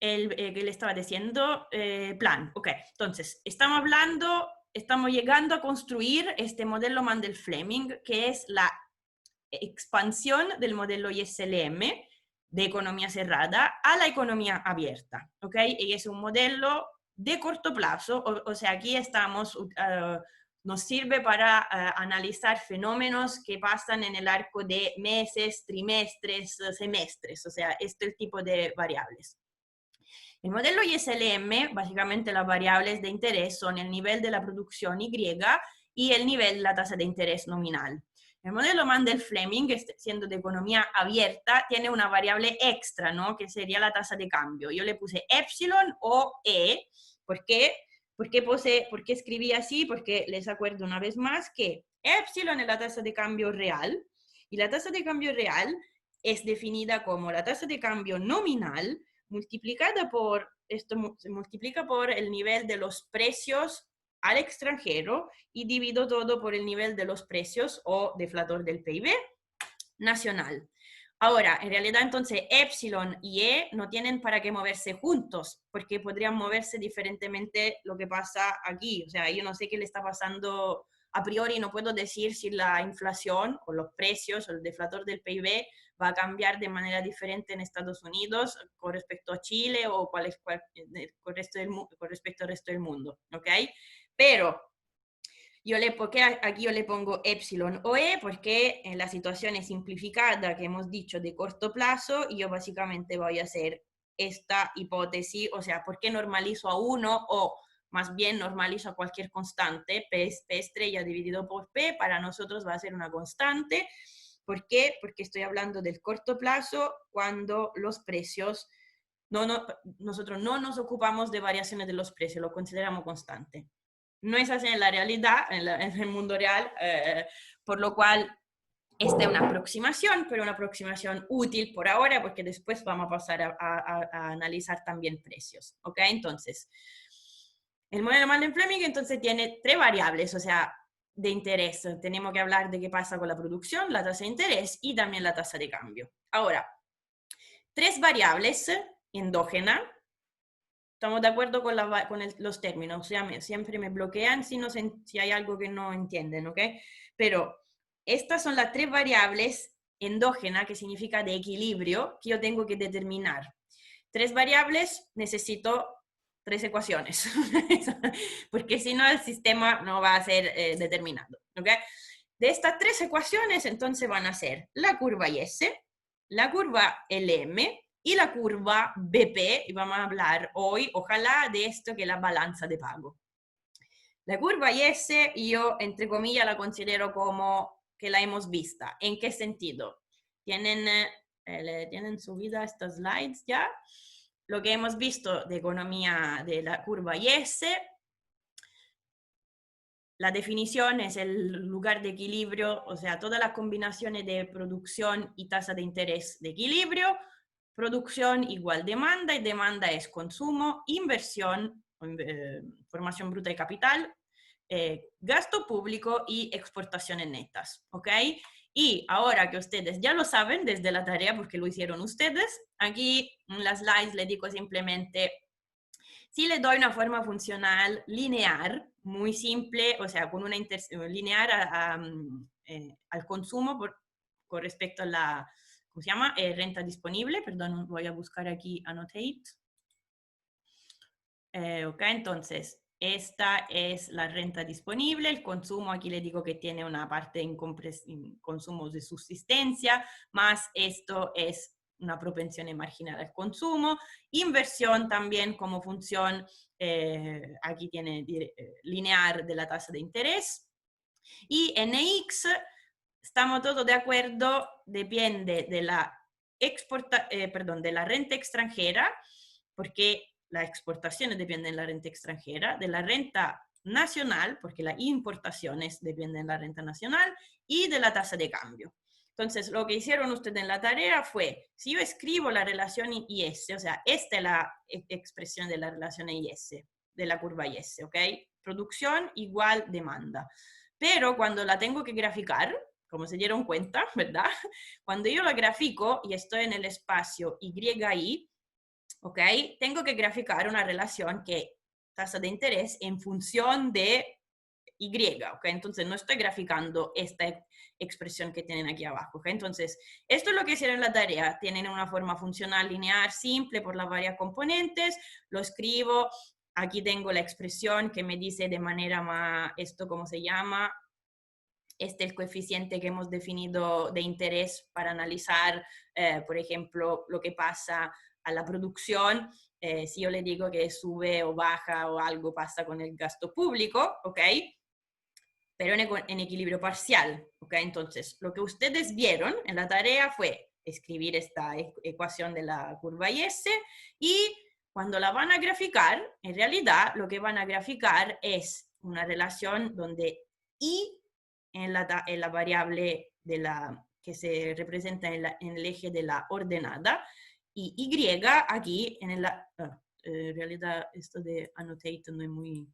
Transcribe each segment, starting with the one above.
que le estaba diciendo, plan. Ok, entonces, estamos llegando a construir este modelo Mandel-Fleming, que es la expansión del modelo ISLM de economía cerrada a la economía abierta, ¿ok? Y es un modelo de corto plazo, o sea, aquí nos sirve para analizar fenómenos que pasan en el arco de meses, trimestres, semestres, o sea, este tipo de variables. El modelo ISLM, básicamente las variables de interés son el nivel de la producción Y y el nivel de la tasa de interés nominal. El modelo Mandel-Fleming, siendo de economía abierta, tiene una variable extra, ¿no? Que sería la tasa de cambio. Yo le puse epsilon o E. ¿Por qué? ¿Por qué escribí así? Porque les acuerdo una vez más que epsilon es la tasa de cambio real y la tasa de cambio real es definida como la tasa de cambio nominal multiplicada por, esto se multiplica por el nivel de los precios al extranjero y divido todo por el nivel de los precios o deflator del PIB nacional. Ahora, en realidad entonces epsilon y E no tienen para qué moverse juntos, porque podrían moverse diferentemente lo que pasa aquí. O sea, yo no sé qué le está pasando a priori, no puedo decir si la inflación o los precios o el deflator del PIB va a cambiar de manera diferente en Estados Unidos con respecto a Chile o con respecto al resto del mundo, ¿ok? Pero aquí yo le pongo epsilon o E porque en la situación es simplificada que hemos dicho de corto plazo y yo básicamente voy a hacer esta hipótesis, o sea, ¿por qué normalizo a 1 o más bien normalizo a cualquier constante? P estrella dividido por P para nosotros va a ser una constante. ¿Por qué? Porque estoy hablando del corto plazo cuando los precios, nosotros no nos ocupamos de variaciones de los precios, lo consideramos constante. No es así en la realidad, en el mundo real, por lo cual esta es una aproximación, pero una aproximación útil por ahora, porque después vamos a pasar a analizar también precios, ¿ok? Entonces, el modelo Mandel-Fleming entonces tiene 3 variables, o sea, de interés. Tenemos que hablar de qué pasa con la producción, la tasa de interés y también la tasa de cambio. Ahora, 3 variables endógenas. Estamos de acuerdo con, los términos, o sea, siempre me bloquean si hay algo que no entienden, ¿ok? Pero estas son las 3 variables endógenas, que significa de equilibrio, que yo tengo que determinar. 3 variables, necesito 3 ecuaciones, porque si no el sistema no va a ser determinado, ¿ok? De estas 3 ecuaciones, entonces van a ser la curva IS, la curva LM y la curva BP, y vamos a hablar hoy, ojalá, de esto que es la balanza de pago. La curva IS yo, entre comillas, la considero como que la hemos vista. ¿En qué sentido? ¿Tienen subida estas slides ya? Lo que hemos visto de economía de la curva IS, la definición es el lugar de equilibrio, o sea, todas las combinaciones de producción y tasa de interés de equilibrio. Producción igual demanda, y demanda es consumo, inversión, formación bruta de capital, gasto público y exportaciones netas, ¿ok? Y ahora que ustedes ya lo saben desde la tarea, porque lo hicieron ustedes, aquí en las slides les digo simplemente, si le doy una forma funcional lineal, muy simple, o sea, con una lineal al consumo con respecto a la, ¿cómo se llama? Renta disponible, perdón, voy a buscar aquí annotate. Ok, entonces, esta es la renta disponible, el consumo, aquí le digo que tiene una parte en consumo de subsistencia, más esto es una propensión marginal al consumo, inversión también como función, aquí tiene lineal de la tasa de interés, y NX, estamos todos de acuerdo, depende de de la renta extranjera, porque las exportaciones dependen de la renta extranjera, de la renta nacional, porque las importaciones dependen de la renta nacional, y de la tasa de cambio. Entonces, lo que hicieron ustedes en la tarea fue, si yo escribo la relación IS, o sea, esta es la expresión de la relación IS, de la curva IS, ¿ok? Producción igual demanda. Pero cuando la tengo que graficar, como se dieron cuenta, ¿verdad? Cuando yo la grafico y estoy en el espacio YI, ¿ok? Tengo que graficar una relación que tasa de interés en función de Y, ¿ok? Entonces no estoy graficando esta expresión que tienen aquí abajo, ¿ok? Entonces, esto es lo que hicieron en la tarea. Tienen una forma funcional lineal simple por las varias componentes, lo escribo, aquí tengo la expresión que me dice de manera más, esto cómo se llama, este es el coeficiente que hemos definido de interés para analizar, por ejemplo, lo que pasa a la producción. Si yo le digo que sube o baja o algo pasa con el gasto público, ¿ok? Pero en equilibrio parcial, ¿ok? Entonces, lo que ustedes vieron en la tarea fue escribir esta ecuación de la curva IS y cuando la van a graficar, en realidad lo que van a graficar es una relación donde I en la variable de la, que se representa en el eje de la ordenada y Y aquí en la... en realidad esto de annotate no es muy...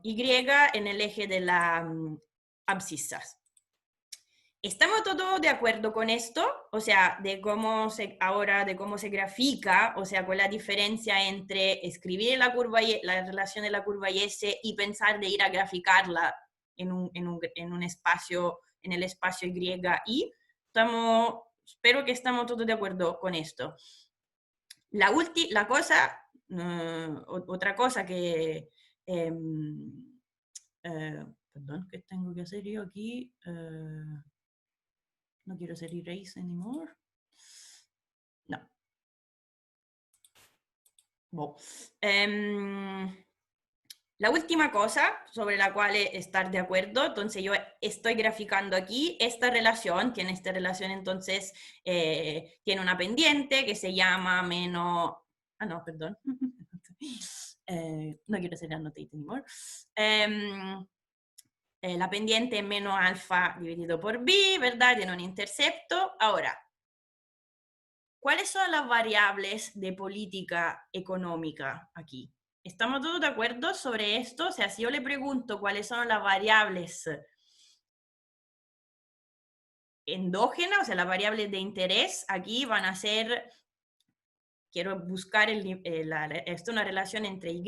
Y en el eje de la abscissa. ¿Estamos todos de acuerdo con esto? O sea, de cómo se grafica, o sea, con la diferencia entre escribir la curva y la relación de la curva y S y pensar de ir a graficarla en un espacio, en el espacio Y. Espero que estamos todos de acuerdo con esto. La cosa, otra cosa que perdón, ¿qué tengo que hacer yo aquí? No quiero hacer erase anymore. No. Bueno. La última cosa sobre la cual estar de acuerdo, entonces yo estoy graficando aquí esta relación, entonces tiene una pendiente que se llama menos... Ah, no, perdón. No quiero hacer annotate anymore. La pendiente es menos alfa dividido por b, ¿verdad? Tiene un intercepto. Ahora, ¿cuáles son las variables de política económica aquí? ¿Estamos todos de acuerdo sobre esto? O sea, si yo le pregunto cuáles son las variables endógenas, o sea, las variables de interés, aquí van a ser, quiero buscar esto es una relación entre Y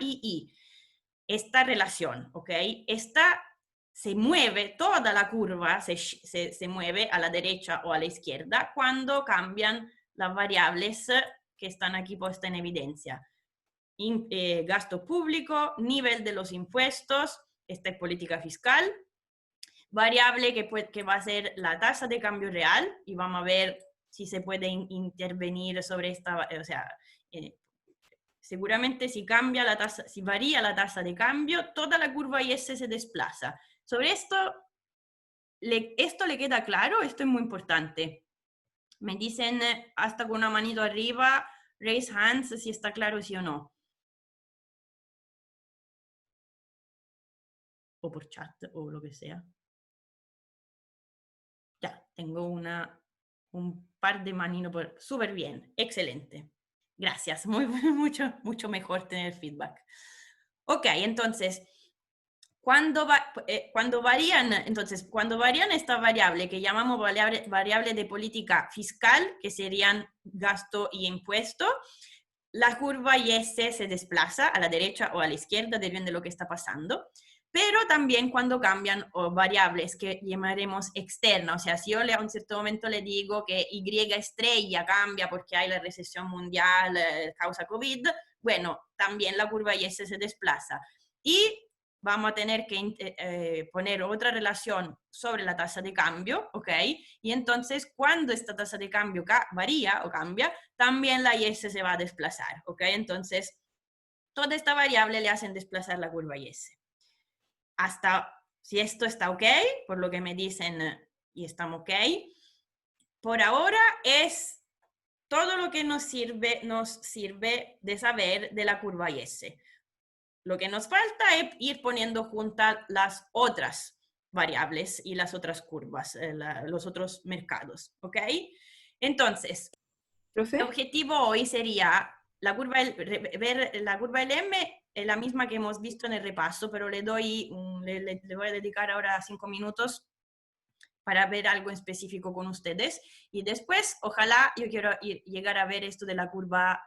y I. Esta relación, ¿ok? Esta se mueve, toda la curva se mueve a la derecha o a la izquierda cuando cambian las variables que están aquí puestas en evidencia. Gasto público, nivel de los impuestos, esta es política fiscal, variable que va a ser la tasa de cambio real y vamos a ver si se puede intervenir sobre esta, o sea, seguramente si cambia la tasa, si varía la tasa de cambio, toda la curva IS se desplaza. Sobre esto, ¿esto le queda claro? Esto es muy importante. Me dicen hasta con una manito arriba, raise hands, si está claro sí o no. O por chat, o lo que sea. Ya, tengo un par de manitos por... Súper bien, excelente. Gracias, mucho mejor tener feedback. Ok, entonces, cuando varían esta variable que llamamos variable de política fiscal, que serían gasto y impuesto, la curva IS se desplaza a la derecha o a la izquierda, depende de lo que está pasando. Pero también cuando cambian variables que llamaremos externas, o sea, si yo a un cierto momento le digo que Y estrella cambia porque hay la recesión mundial causa COVID, bueno, también la curva IS se desplaza. Y vamos a tener que poner otra relación sobre la tasa de cambio, ¿ok? Y entonces cuando esta tasa de cambio varía o cambia, también la IS se va a desplazar, ¿ok? Entonces, toda esta variable le hacen desplazar la curva IS. Hasta si esto está ok, por lo que me dicen y estamos ok, por ahora es todo lo que nos sirve de saber de la curva IS. Lo que nos falta es ir poniendo juntas las otras variables y las otras curvas, los otros mercados, ¿ok? Entonces, ¿Profe? el objetivo hoy sería ver la curva LM, es la misma que hemos visto en el repaso, pero le voy a dedicar ahora 5 minutos para ver algo específico con ustedes. Y después, ojalá, yo quiero llegar a ver esto de la curva,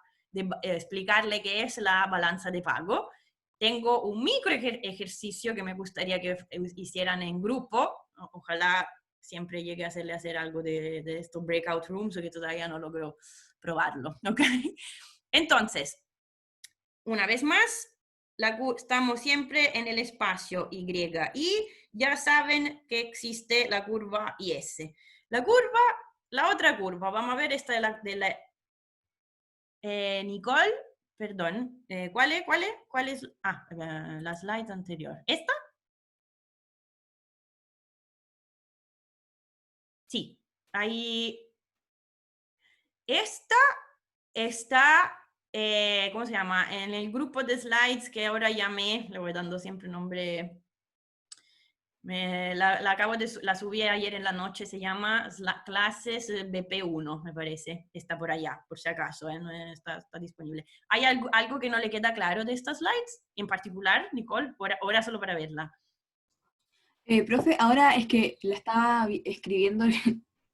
explicarle qué es la balanza de pago. Tengo un micro ejercicio que me gustaría que hicieran en grupo. Ojalá siempre llegue a hacer algo de estos breakout rooms, que todavía no logro probarlo, ¿ok? Entonces, una vez más, estamos siempre en el espacio Y y ya saben que existe la curva IS. La otra curva, vamos a ver esta de la Nicole, perdón, ¿cuál es? Ah, la slide anterior. ¿Esta? Sí, ahí. Esta está, ¿cómo se llama? En el grupo de slides que ahora llamé, le voy dando siempre nombre, la subí ayer en la noche, se llama Clases BP1, me parece, está por allá, por si acaso, no está disponible. ¿Hay algo que no le queda claro de estas slides en particular, Nicole? Ahora solo para verla. Profe, ahora es que la estaba escribiendo,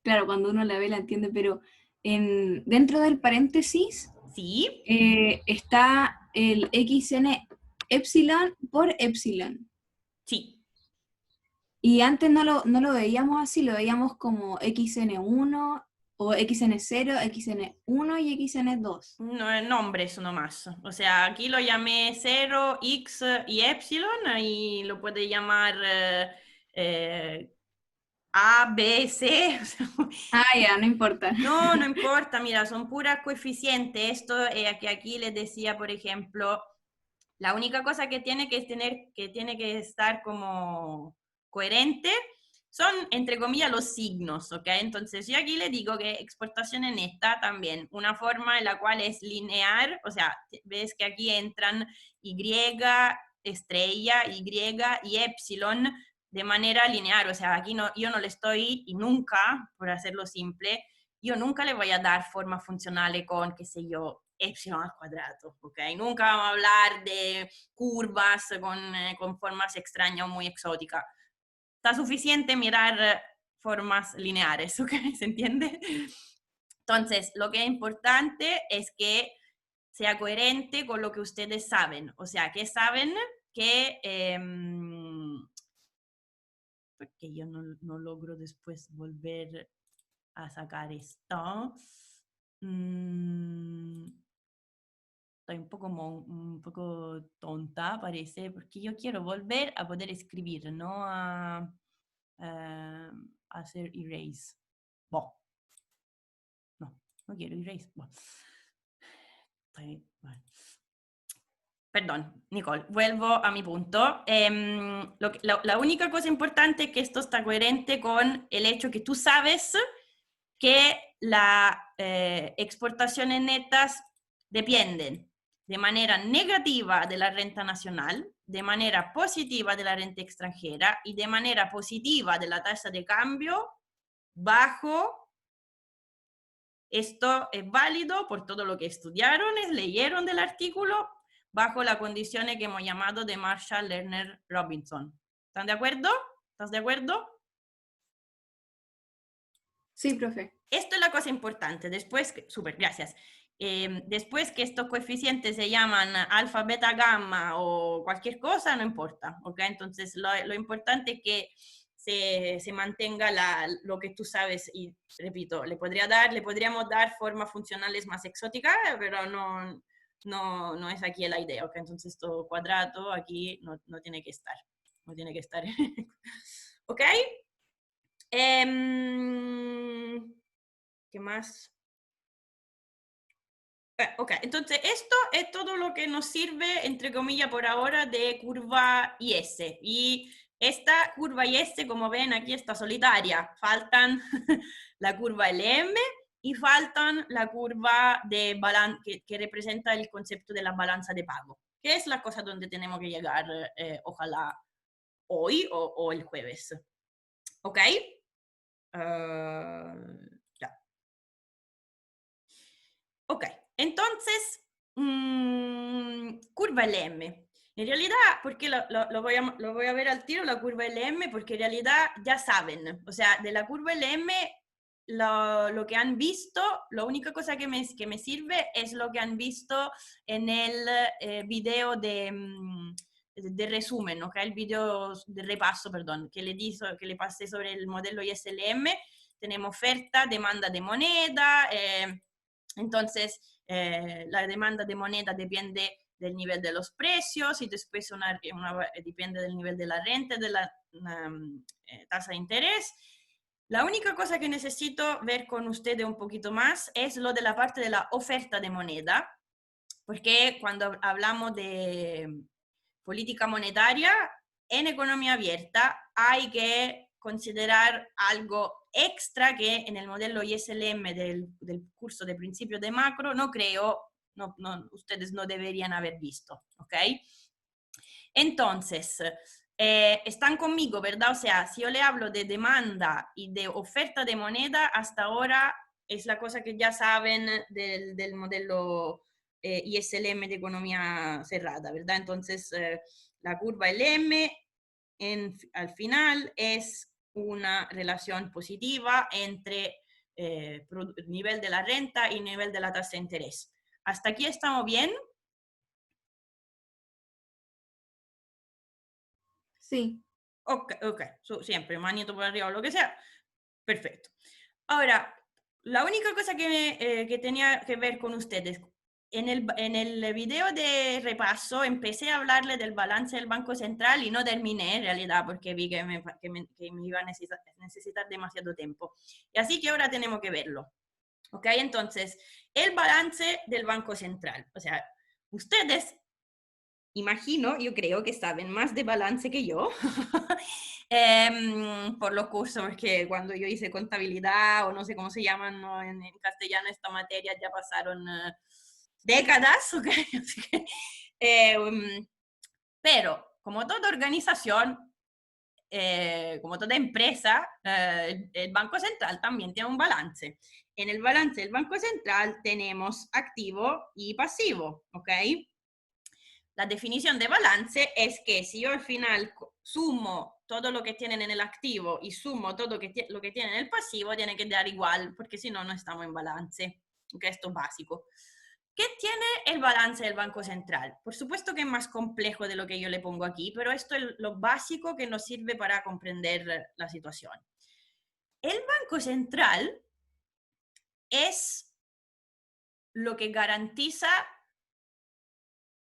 claro, cuando uno la ve la entiende, pero dentro del paréntesis Sí. está el XN epsilon por epsilon. Sí. Y antes no lo veíamos así, lo veíamos como XN1 o XN0, XN1 y XN2. No, nombres nomás. O sea, aquí lo llamé 0, X y Epsilon, y lo puede llamar A, B, C. Ah, ya, no importa. No, no importa, mira, son puras coeficientes. Esto que aquí les decía, por ejemplo, la única cosa que tiene que estar como coherente son, entre comillas, los signos, ¿ok? Entonces, yo aquí le digo que exportación en esta también, una forma en la cual es lineal, o sea, ves que aquí entran Y, estrella, Y epsilon de manera lineal, o sea, aquí no, yo no le estoy, y nunca, por hacerlo simple, yo nunca le voy a dar formas funcionales con, qué sé yo, epsilon al cuadrado, ¿ok? Nunca vamos a hablar de curvas con formas extrañas o muy exóticas. Está suficiente mirar formas lineares, ¿ok? ¿Se entiende? Entonces, lo que es importante es que sea coherente con lo que ustedes saben. O sea, que saben que... porque yo no logro después volver a sacar esto. Estoy un poco tonta, parece, porque yo quiero volver a poder escribir, no a hacer erase. Bueno, no quiero erase. Bueno. Bueno. Perdón, Nicole, vuelvo a mi punto. La única cosa importante es que esto está coherente con el hecho que tú sabes que las exportaciones netas dependen de manera negativa de la renta nacional, de manera positiva de la renta extranjera y de manera positiva de la tasa de cambio bajo. Esto es válido por todo lo que estudiaron, leyeron del artículo, bajo las condiciones que hemos llamado de Marshall Lerner Robinson. ¿Están de acuerdo? ¿Estás de acuerdo? Sí, profe. Esto es la cosa importante. Después, súper, gracias. Después que estos coeficientes se llaman alfa, beta, gamma o cualquier cosa, no importa, ¿ok? Entonces, lo importante es que se mantenga lo que tú sabes y, repito, le podríamos dar formas funcionales más exóticas, pero no es aquí la idea, ¿ok? Entonces, esto cuadrado aquí no tiene que estar, no tiene que estar, ¿ok? ¿Qué más? Ok, entonces esto es todo lo que nos sirve, entre comillas, por ahora de curva IS. Y esta curva IS, como ven, aquí está solitaria. Faltan la curva LM y faltan la curva de que representa el concepto de la balanza de pago, que es la cosa donde tenemos que llegar, ojalá hoy o el jueves. ¿Ok? Ya. Ok, entonces, curva LM. En realidad, porque lo voy a ver al tiro, la curva LM, porque en realidad ya saben, o sea, de la curva LM, lo que han visto, la única cosa que me sirve es lo que han visto en el video de resumen, ¿ok? El video de repaso, perdón, que le pasé sobre el modelo ISLM. Tenemos oferta, demanda de moneda, entonces la demanda de moneda depende del nivel de los precios y después depende del nivel de la renta, de la tasa de interés. La única cosa que necesito ver con ustedes un poquito más es lo de la parte de la oferta de moneda, porque cuando hablamos de política monetaria en economía abierta hay que considerar algo extra que en el modelo ISLM del curso de principios de macro no creo, ustedes no deberían haber visto, ¿ok? Entonces, están conmigo, ¿verdad? O sea, si yo le hablo de demanda y de oferta de moneda, hasta ahora es la cosa que ya saben del modelo ISLM de economía cerrada, ¿verdad? Entonces, la curva LM al final es una relación positiva entre nivel de la renta y nivel de la tasa de interés. ¿Hasta aquí estamos bien? Sí, Ok, ok, siempre, manito por arriba o lo que sea. Perfecto. Ahora, la única cosa que tenía que ver con ustedes, en el video de repaso empecé a hablarle del balance del Banco Central y no terminé en realidad porque vi que me iba a necesitar demasiado tiempo. Y así que ahora tenemos que verlo. ¿Ok? Entonces, el balance del Banco Central. O sea, ustedes imagino, yo creo que saben más de balance que yo, por los cursos, porque cuando yo hice contabilidad o no sé cómo se llaman, ¿no? En castellano esta materia ya pasaron décadas, ¿ok? Así que, pero como toda organización, como toda empresa, el Banco Central también tiene un balance. En el balance del Banco Central tenemos activo y pasivo, ¿ok? La definición de balance es que si yo al final sumo todo lo que tienen en el activo y sumo todo lo que tienen en el pasivo, tiene que dar igual, porque si no, no estamos en balance. Okay, esto es básico. ¿Qué tiene el balance del Banco Central? Por supuesto que es más complejo de lo que yo le pongo aquí, pero esto es lo básico que nos sirve para comprender la situación. El Banco Central es lo que garantiza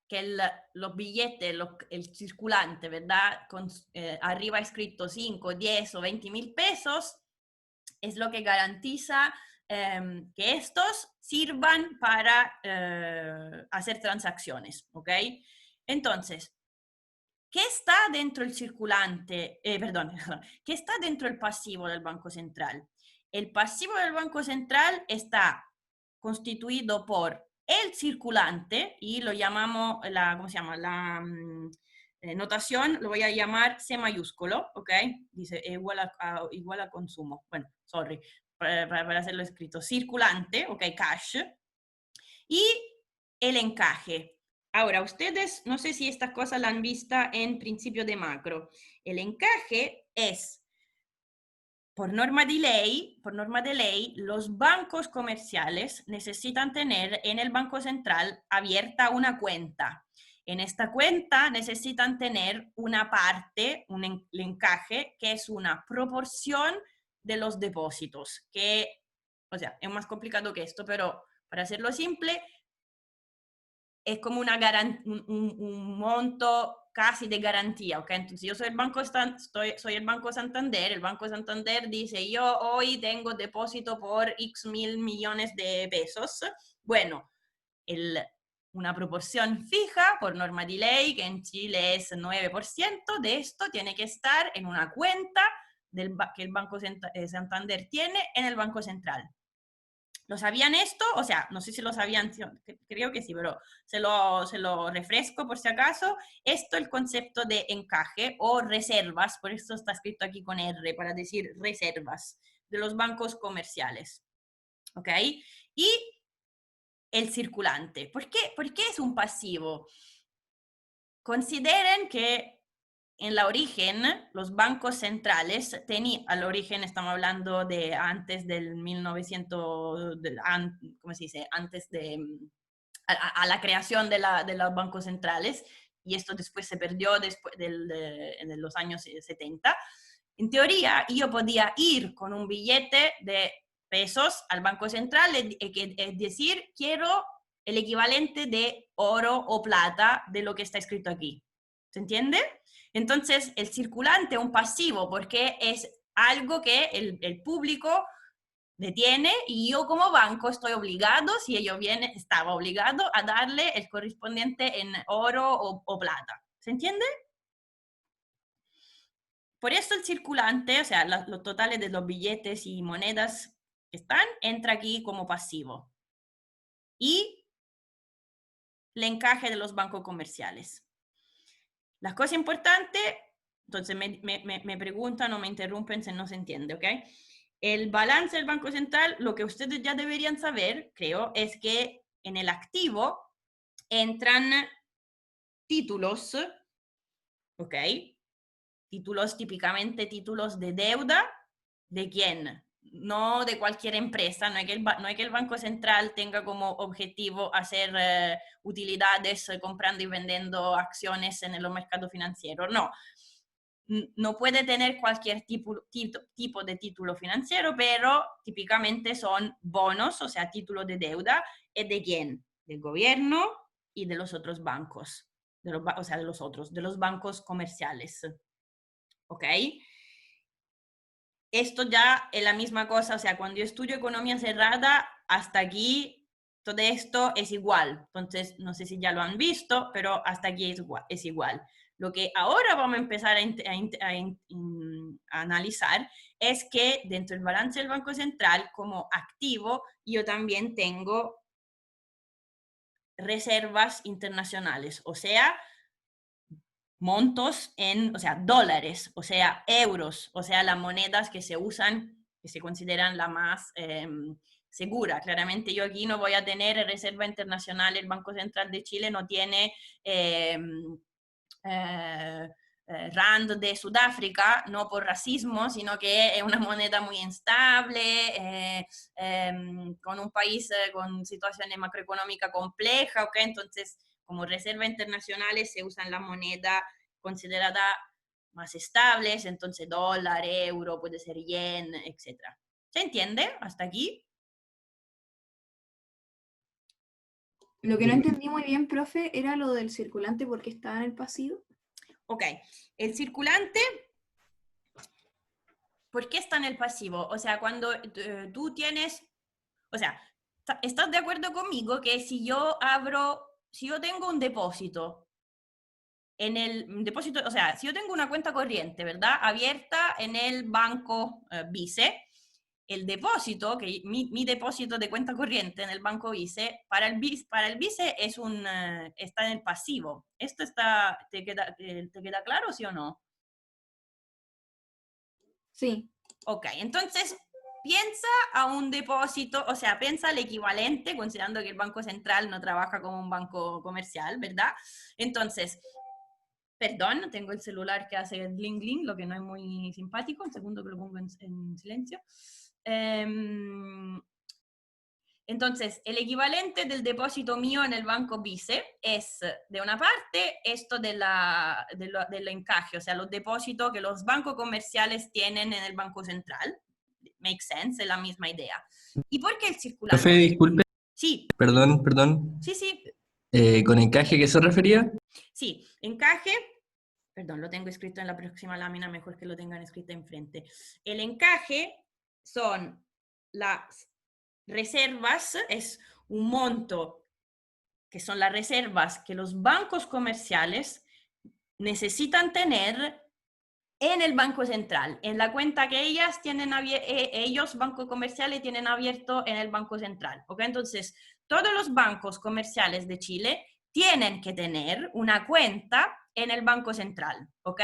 que los billetes, el circulante, ¿verdad? Arriba escrito 5, 10 o 20 mil pesos, es lo que garantiza que estos sirvan para hacer transacciones, ¿ok? Entonces, ¿qué está dentro el circulante? Perdón, ¿qué está dentro el pasivo del Banco Central? El pasivo del Banco Central está constituido por el circulante y lo llamamos, ¿cómo se llama? La notación lo voy a llamar C mayúsculo, ¿ok? Dice igual a consumo. Bueno, sorry, para hacerlo escrito. Circulante, ¿ok? Cash. Y el encaje. Ahora, ustedes, no sé si estas cosas la han visto en principio de macro. El encaje es por norma de ley, los bancos comerciales necesitan tener en el Banco Central abierta una cuenta. En esta cuenta necesitan tener una parte, un encaje, que es una proporción de los depósitos, que, o sea, es más complicado que esto, pero para hacerlo simple, es como un monto casi de garantía, ¿ok? Entonces yo soy soy el Banco Santander, el Banco Santander dice, yo hoy tengo depósito por X mil millones de pesos. Bueno, una proporción fija por norma de ley, que en Chile es 9%, de esto tiene que estar en una cuenta que el Banco Santander tiene en el Banco Central. ¿Lo sabían esto? O sea, no sé si lo sabían, creo que sí, pero se lo refresco por si acaso. Esto es el concepto de encaje o reservas, por eso está escrito aquí con R, para decir reservas de los bancos comerciales. ¿Ok? Y el circulante. ¿Por qué es un pasivo? consideren que en la origen, los bancos centrales tenían, al origen estamos hablando de antes del 1900, ¿cómo se dice? Antes de, a la creación de los bancos centrales, y esto después se perdió después en los años 70. En teoría, yo podía ir con un billete de pesos al Banco Central, es decir, quiero el equivalente de oro o plata de lo que está escrito aquí. ¿Se entiende? Entonces, el circulante es un pasivo porque es algo que el público detiene y yo como banco estoy obligado, si ellos vienen, estaba obligado a darle el correspondiente en oro o plata. ¿Se entiende? Por eso el circulante, o sea, los totales de los billetes y monedas que están, entra aquí como pasivo. Y el encaje de los bancos comerciales. Las cosas importantes, entonces me preguntan o me interrumpen si no se entiende, ¿ok? El balance del Banco Central, lo que ustedes ya deberían saber, creo, es que en el activo entran títulos, ¿ok? Títulos, típicamente títulos de deuda, ¿de quién? No de cualquier empresa, no es que el Banco Central tenga como objetivo hacer utilidades comprando y vendiendo acciones en el mercado financiero, no. No puede tener cualquier tipo de título financiero, pero típicamente son bonos, o sea, títulos de deuda. ¿Y de quién? Del gobierno y de los otros bancos, o sea, de los bancos comerciales. ¿Ok? Esto ya es la misma cosa, o sea, cuando yo estudio economía cerrada, hasta aquí todo esto es igual. Entonces, no sé si ya lo han visto, pero hasta aquí es igual. Lo que ahora vamos a empezar a analizar es que dentro del balance del Banco Central, como activo, yo también tengo reservas internacionales, o sea, montos o sea, dólares, o sea, euros, o sea, las monedas que se usan, que se consideran la más segura. Claramente yo aquí no voy a tener reserva internacional, el Banco Central de Chile no tiene Rand de Sudáfrica, no por racismo, sino que es una moneda muy instable, con un país con situaciones macroeconómicas complejas, ¿ok? Entonces, como reserva internacionales se usan la moneda considerada más estables, entonces dólar, euro, puede ser yen, etc. ¿Se entiende hasta aquí? Lo que no entendí muy bien, profe, era lo del circulante porque estaba en el pasivo. Ok, el circulante, ¿por qué está en el pasivo? O sea, cuando tú tienes, o sea, ¿estás de acuerdo conmigo que si yo tengo un depósito en el depósito, o sea, si yo tengo una cuenta corriente, ¿verdad? Abierta en el banco Vice, el depósito, que mi depósito de cuenta corriente en el banco Vice, para el Vice está en el pasivo. ¿Esto te queda claro, sí o no? Sí. Ok, entonces piensa a un depósito, o sea, piensa al equivalente, considerando que el Banco Central no trabaja como un banco comercial, ¿verdad? Entonces, perdón, tengo el celular que hace el bling bling, lo que no es muy simpático, un segundo que lo pongo en silencio. Entonces, el equivalente del depósito mío en el banco Vice es, de una parte, esto del encaje, o sea, los depósitos que los bancos comerciales tienen en el Banco Central. Make sense, es la misma idea. ¿Y por qué el circulante? Profe, disculpe, Sí, perdón. sí, sí, ¿Con encaje qué se refería? sí. Encaje, perdón, lo tengo escrito en la próxima lámina, mejor que lo tengan escrito enfrente. El encaje son las reservas, es un monto que son las reservas que los bancos comerciales necesitan tener en el Banco Central, en la cuenta que ellos, bancos comerciales, tienen abierto en el Banco Central. ¿Ok? Entonces, todos los bancos comerciales de Chile tienen que tener una cuenta en el Banco Central. ¿Ok?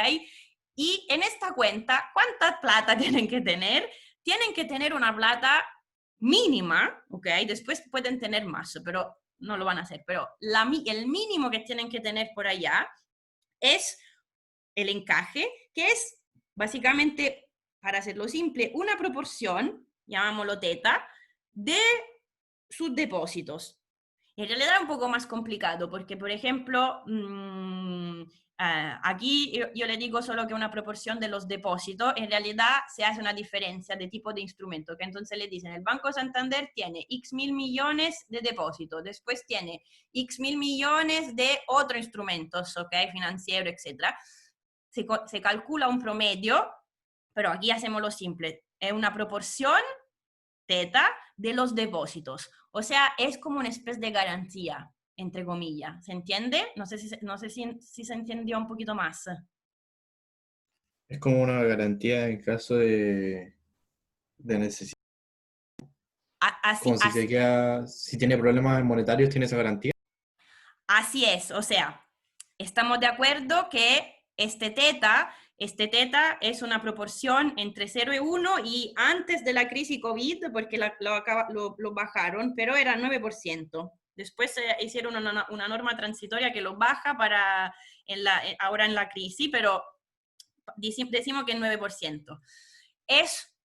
Y en esta cuenta, ¿cuánta plata tienen que tener? Tienen que tener una plata mínima, ¿ok? Después pueden tener más, pero no lo van a hacer. Pero el mínimo que tienen que tener por allá es el encaje, que es básicamente, para hacerlo simple, una proporción, llamámoslo teta, de sus depósitos. En realidad es un poco más complicado porque, por ejemplo, aquí yo le digo solo que una proporción de los depósitos, en realidad se hace una diferencia de tipo de instrumento, que entonces le dicen, el Banco Santander tiene X mil millones de depósitos, después tiene X mil millones de otros instrumentos, ¿ok? Financiero, etc. Se calcula un promedio, pero aquí hacemos lo simple, es una proporción teta de los depósitos. O sea, es como una especie de garantía, entre comillas. ¿Se entiende? No sé si se entendió un poquito más. Es como una garantía en caso de necesidad. Así, Como si se queda, si tiene problemas monetarios, tiene esa garantía. así es. O sea, estamos de acuerdo que este teta es una proporción entre 0 y 1 y antes de la crisis COVID, porque lo bajaron, pero era 9%. Después hicieron una norma transitoria que lo baja para ahora en la crisis, pero decimos que es 9%. Es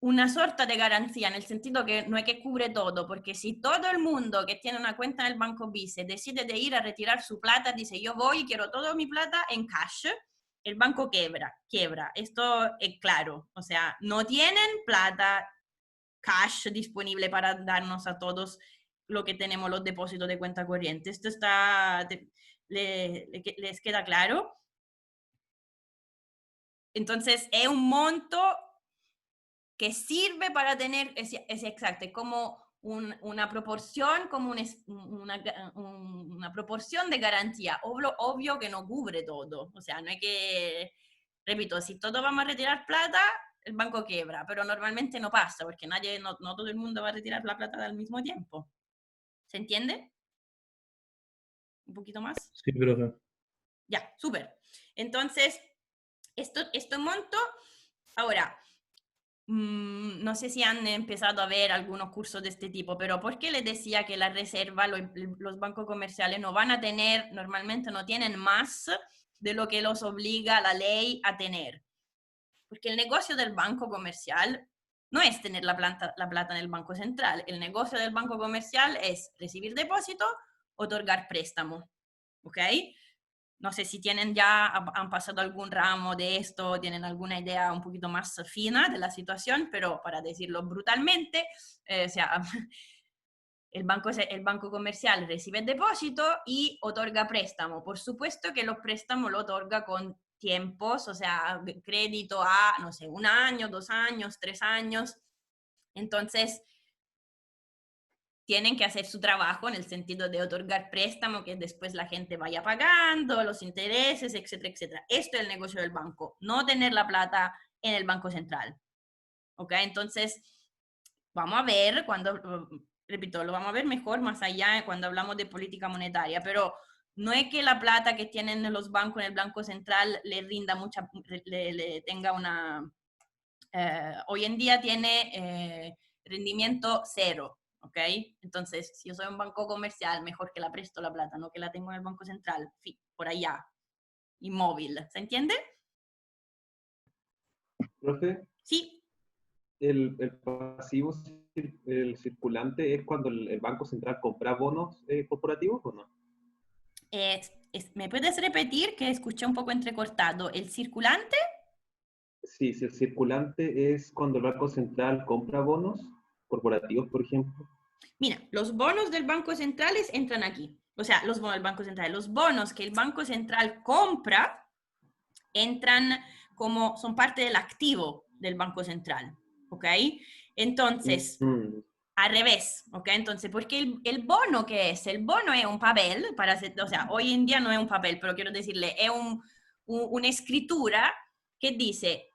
una sorta de garantía en el sentido que no es que cubre todo, porque si todo el mundo que tiene una cuenta en el Banco Vice decide de ir a retirar su plata, dice yo voy y quiero toda mi plata en cash, el banco quiebra. Esto es claro, o sea, no tienen plata cash disponible para darnos a todos lo que tenemos los depósitos de cuenta corriente. Esto está, les queda claro. Entonces, es un monto que sirve para tener, es exacto, como una proporción, como una proporción de garantía. Obvio que no cubre todo. O sea, no es que, repito, si todos vamos a retirar plata, el banco quiebra, pero normalmente no pasa, porque no todo el mundo va a retirar la plata al mismo tiempo. ¿Se entiende? ¿Un poquito más? Sí, profe. Ya, súper. Entonces, esto monto. Ahora, no sé si han empezado a ver algunos cursos de este tipo, pero ¿por qué les decía que la reserva, los bancos comerciales no van a tener, normalmente no tienen más de lo que los obliga la ley a tener? Porque el negocio del banco comercial no es tener la plata en el banco central. El negocio del banco comercial es recibir depósito, otorgar préstamo. ¿Ok? No sé si tienen han pasado algún ramo de esto, tienen alguna idea un poquito más fina de la situación, pero para decirlo brutalmente, o sea, el banco comercial recibe el depósito y otorga préstamo. Por supuesto que los préstamos lo otorga con tiempos, o sea, crédito a, no sé, 1 año, 2 años, 3 años. Entonces, tienen que hacer su trabajo en el sentido de otorgar préstamo que después la gente vaya pagando, los intereses, etcétera, etcétera. Esto es el negocio del banco, no tener la plata en el Banco Central. ¿Ok? Entonces, vamos a ver repito, lo vamos a ver mejor más allá cuando hablamos de política monetaria, pero no es que la plata que tienen los bancos en el Banco Central le rinda mucha, le tenga una... hoy en día tiene rendimiento 0. ¿Ok? Entonces, si yo soy un banco comercial, mejor que la presto la plata, no que la tengo en el Banco Central, por allá, inmóvil. ¿Se entiende? Profe, Sí. el pasivo, el circulante, ¿es cuando el Banco Central compra bonos corporativos o no? ¿Me puedes repetir que escuché un poco entrecortado? ¿El circulante? Sí, si el circulante es cuando el Banco Central compra bonos corporativos, por ejemplo. Mira, los bonos del Banco Central entran aquí. O sea, los bonos del Banco Central. Los bonos que el Banco Central compra entran como, son parte del activo del Banco Central. ¿Ok? Entonces, al revés, ¿ok? Entonces, porque el bono, ¿qué es? El bono es un papel, o sea, hoy en día no es un papel, pero quiero decirle, es una escritura que dice,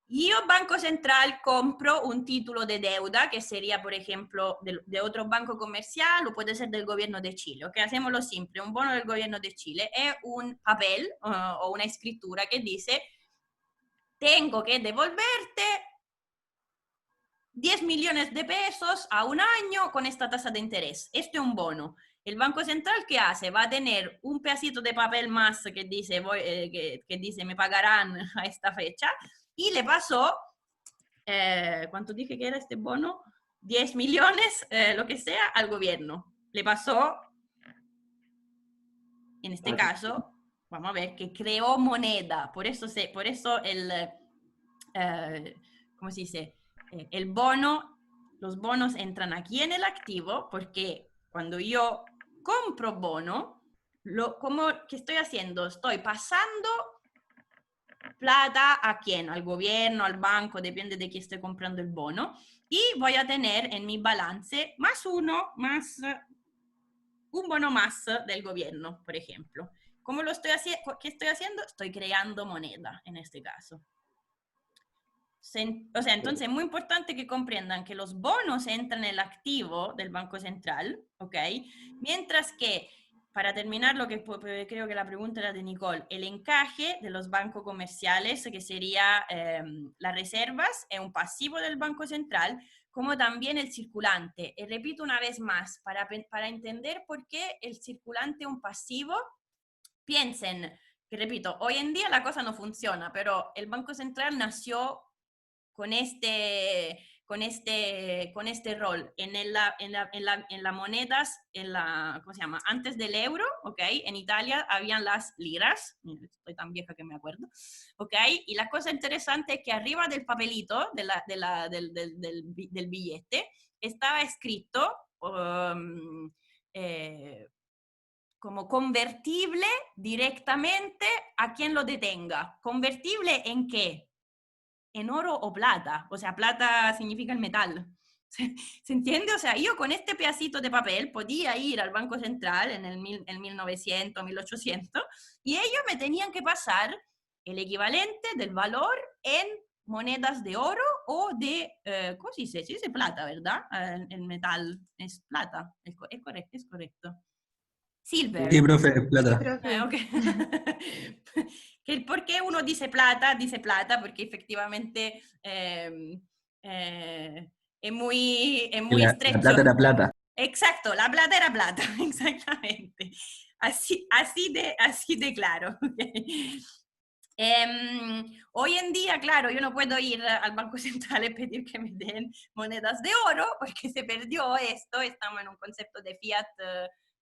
yo Banco Central compro un título de deuda, que sería, por ejemplo, de otro banco comercial o puede ser del gobierno de Chile, ¿ok? Hacémoslo simple, un bono del gobierno de Chile es un papel o una escritura que dice, tengo que devolverte 10 millones de pesos a un año con esta tasa de interés. Este es un bono. El Banco Central, ¿qué hace? Va a tener un pedacito de papel más que dice, que dice me pagarán a esta fecha, y le pasó, ¿cuánto dije que era este bono? 10 millones, lo que sea, al gobierno. Le pasó, en este caso, vamos a ver, que creó moneda. Por eso el, ¿cómo se dice? El bono, los bonos entran aquí en el activo, porque cuando yo compro bono, ¿qué estoy haciendo? Estoy pasando plata ¿a quién? Al gobierno, al banco, depende de quién esté comprando el bono, y voy a tener en mi balance un bono más del gobierno, por ejemplo. ¿Cómo lo estoy haciendo? ¿Qué estoy haciendo? Estoy creando moneda en este caso. O sea, entonces es muy importante que comprendan que los bonos entran en el activo del Banco Central, ¿ok? Mientras que, para terminar, lo que creo que la pregunta era de Nicole, el encaje de los bancos comerciales, que sería las reservas, es un pasivo del Banco Central, como también el circulante. Y repito una vez más, para entender por qué el circulante es un pasivo, piensen, que repito, hoy en día la cosa no funciona, pero el Banco Central nació con este rol en las monedas, ¿cómo se llama? Antes del euro, ¿ok? En Italia habían las liras, estoy tan vieja que me acuerdo, ¿ok? Y la cosa interesante es que arriba del papelito del billete estaba escrito como convertible directamente a quien lo detenga. ¿Convertible en qué? En oro o plata, o sea, plata significa el metal. ¿Se entiende? O sea, yo con este pedacito de papel podía ir al Banco Central en el 1900, 1800, y ellos me tenían que pasar el equivalente del valor en monedas de oro o de, ¿cómo se dice? Se dice plata, ¿verdad? El metal es plata, es correcto. Silver. Sí, profe, plata. Profe. Ok. ¿Por qué uno dice plata? Dice plata porque efectivamente es muy La estrecho. plata era plata. Exacto, la plata era plata, exactamente. Así de claro. Hoy en día, claro, yo no puedo ir al Banco Central y pedir que me den monedas de oro porque se perdió esto, estamos en un concepto de fiat,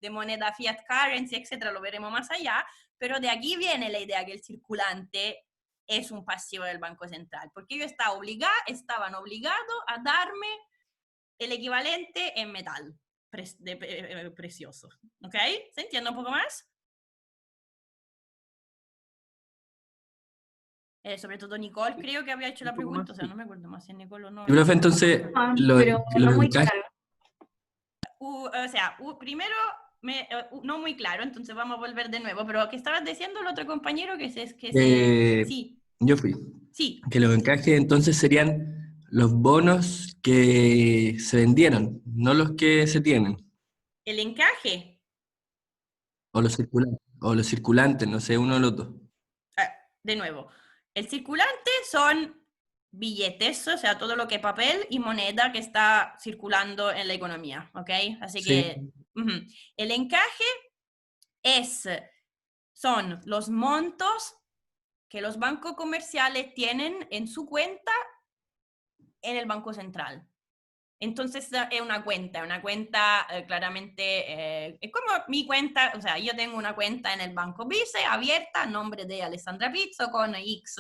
de moneda fiat currency, etcétera, lo veremos más allá, pero de aquí viene la idea que el circulante es un pasivo del Banco Central, porque ellos estaban obligados a darme el equivalente en metal precioso, ¿ok? ¿Se entiende un poco más? Sobre todo Nicole, creo que había hecho la Un poco pregunta, más, o sea, sí. no me acuerdo más si Nicole o no. Y, profe, entonces, Pero no muy encajes- claro. Primero, no muy claro, entonces vamos a volver de nuevo, pero ¿qué estabas diciendo el otro compañero sí, yo fui. sí, Que los encajes entonces serían los bonos que se vendieron, no los que se tienen. el encaje, O los circulantes, no sé, uno o los dos. de nuevo, el circulante son billetes, o sea, todo lo que es papel y moneda que está circulando en la economía, ¿ok? Así que el encaje son los montos que los bancos comerciales tienen en su cuenta en el Banco Central. Entonces es una cuenta claramente, es como mi cuenta, o sea, yo tengo una cuenta en el Banco Vice abierta a nombre de Alessandra Pizzo con X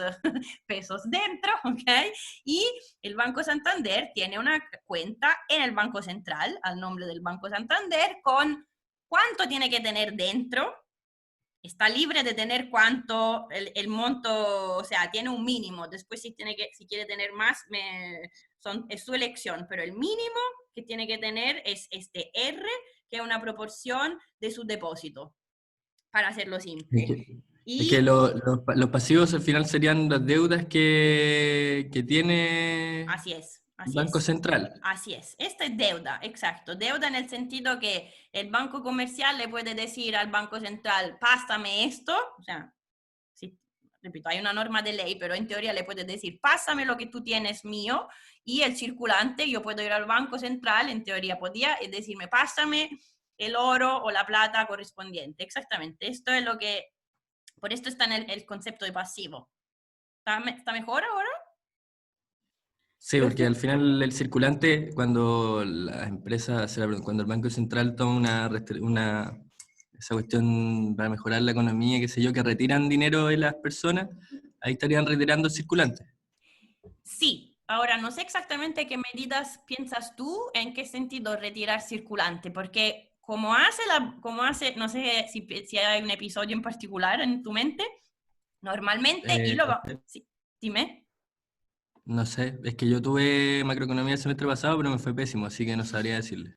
pesos dentro, ¿ok? Y el Banco Santander tiene una cuenta en el Banco Central al nombre del Banco Santander con cuánto tiene que tener dentro. Está libre de tener cuánto, el monto, o sea, tiene un mínimo. Después si quiere tener más, es su elección. Pero el mínimo que tiene que tener es este R, que es una proporción de su depósito, para hacerlo simple. Es que los pasivos al final serían las deudas que tiene Así es. el Banco Central. Así es. Esta es deuda, exacto. Deuda en el sentido que el banco comercial le puede decir al Banco Central, pásame esto, o sea, sí, repito, hay una norma de ley, pero en teoría le puedes decir, pásame lo que tú tienes mío, y el circulante, yo puedo ir al Banco Central, en teoría podía, y decirme, pásame el oro o la plata correspondiente. Exactamente, esto es lo que, por esto está en el concepto de pasivo. ¿Está mejor ahora? Sí, porque al final el circulante, cuando las empresas, cuando el Banco Central toma esa cuestión para mejorar la economía, qué sé yo, que retiran dinero de las personas, ahí estarían retirando el circulante. Sí, ahora no sé exactamente qué medidas piensas tú, en qué sentido retirar circulante, porque como hace, no sé si hay un episodio en particular en tu mente, normalmente, No sé. sí, dime. No sé, es que yo tuve macroeconomía el semestre pasado, pero me fue pésimo, así que no sabría decirle.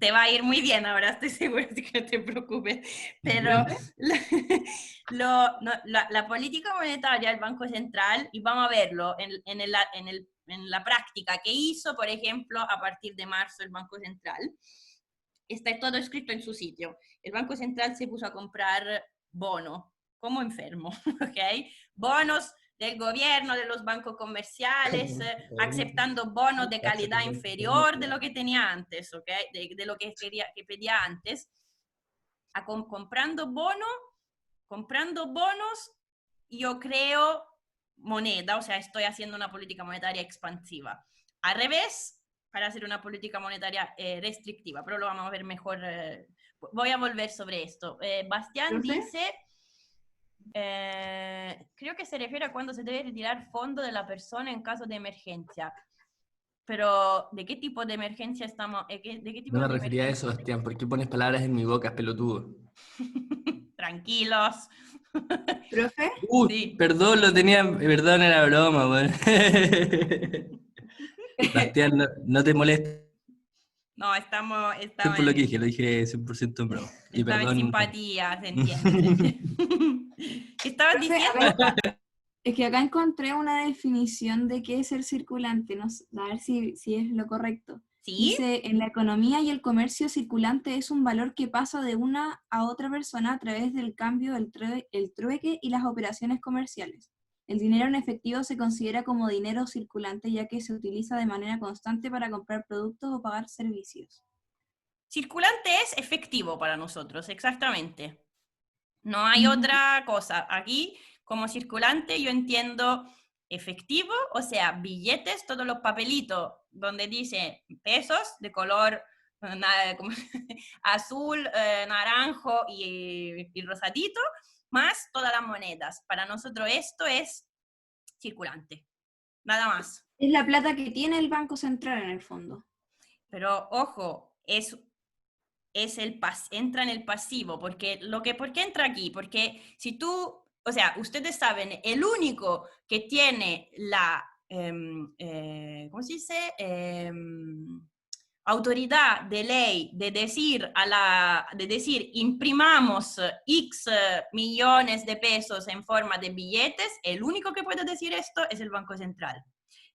Te va a ir muy bien ahora, estoy segura, así que no te preocupes. Pero ¿Profe? la política monetaria del Banco Central, y vamos a verlo en la práctica que hizo, por ejemplo, a partir de marzo el Banco Central, está todo escrito en su sitio. El Banco Central se puso a comprar bono, como enfermo, ¿ok? Bonos del gobierno, de los bancos comerciales, aceptando bonos de calidad inferior de lo que tenía antes, ¿ok? De lo que pedía antes, comprando bonos, yo creo moneda, o sea, estoy haciendo una política monetaria expansiva. Al revés, para hacer una política monetaria restrictiva, pero lo vamos a ver mejor. Voy a volver sobre esto. Bastián ¿Profe? dice... creo que se refiere a cuando se debe retirar fondo de la persona en caso de emergencia. Pero, ¿de qué tipo de emergencia estamos? ¿De qué tipo No me de refería a eso, emergencia? Sebastián. ¿Por qué pones palabras en mi boca, pelotudo? Tranquilos. ¿Profe? Sí. Perdón, perdón, era broma, weón. Sebastián, no te molestes No, por lo que dije, lo dije 100% en broma. Y estaba en perdón. simpatía, se entiende, se entiende. ¿Qué estabas Profe, diciendo? es que acá encontré una definición de qué es el circulante, no sé, a ver si es lo correcto. ¿Sí? Dice, en la economía y el comercio circulante es un valor que pasa de una a otra persona a través del cambio, el trueque y las operaciones comerciales. El dinero en efectivo se considera como dinero circulante ya que se utiliza de manera constante para comprar productos o pagar servicios. Circulante es efectivo para nosotros, exactamente. No hay Ujú. otra cosa. Aquí, como circulante, yo entiendo efectivo, o sea, billetes, todos los papelitos donde dice pesos de color como, azul, naranjo y rosadito, más todas las monedas. Para nosotros esto es circulante, nada más. Es la plata que tiene el Banco Central en el fondo. Pero ojo, entra en el pasivo, porque ¿por qué entra aquí? Porque si tú, o sea, ustedes saben, el único que tiene la, ¿cómo se dice? Autoridad de ley de decir imprimamos X millones de pesos en forma de billetes, el único que puede decir esto es el Banco Central.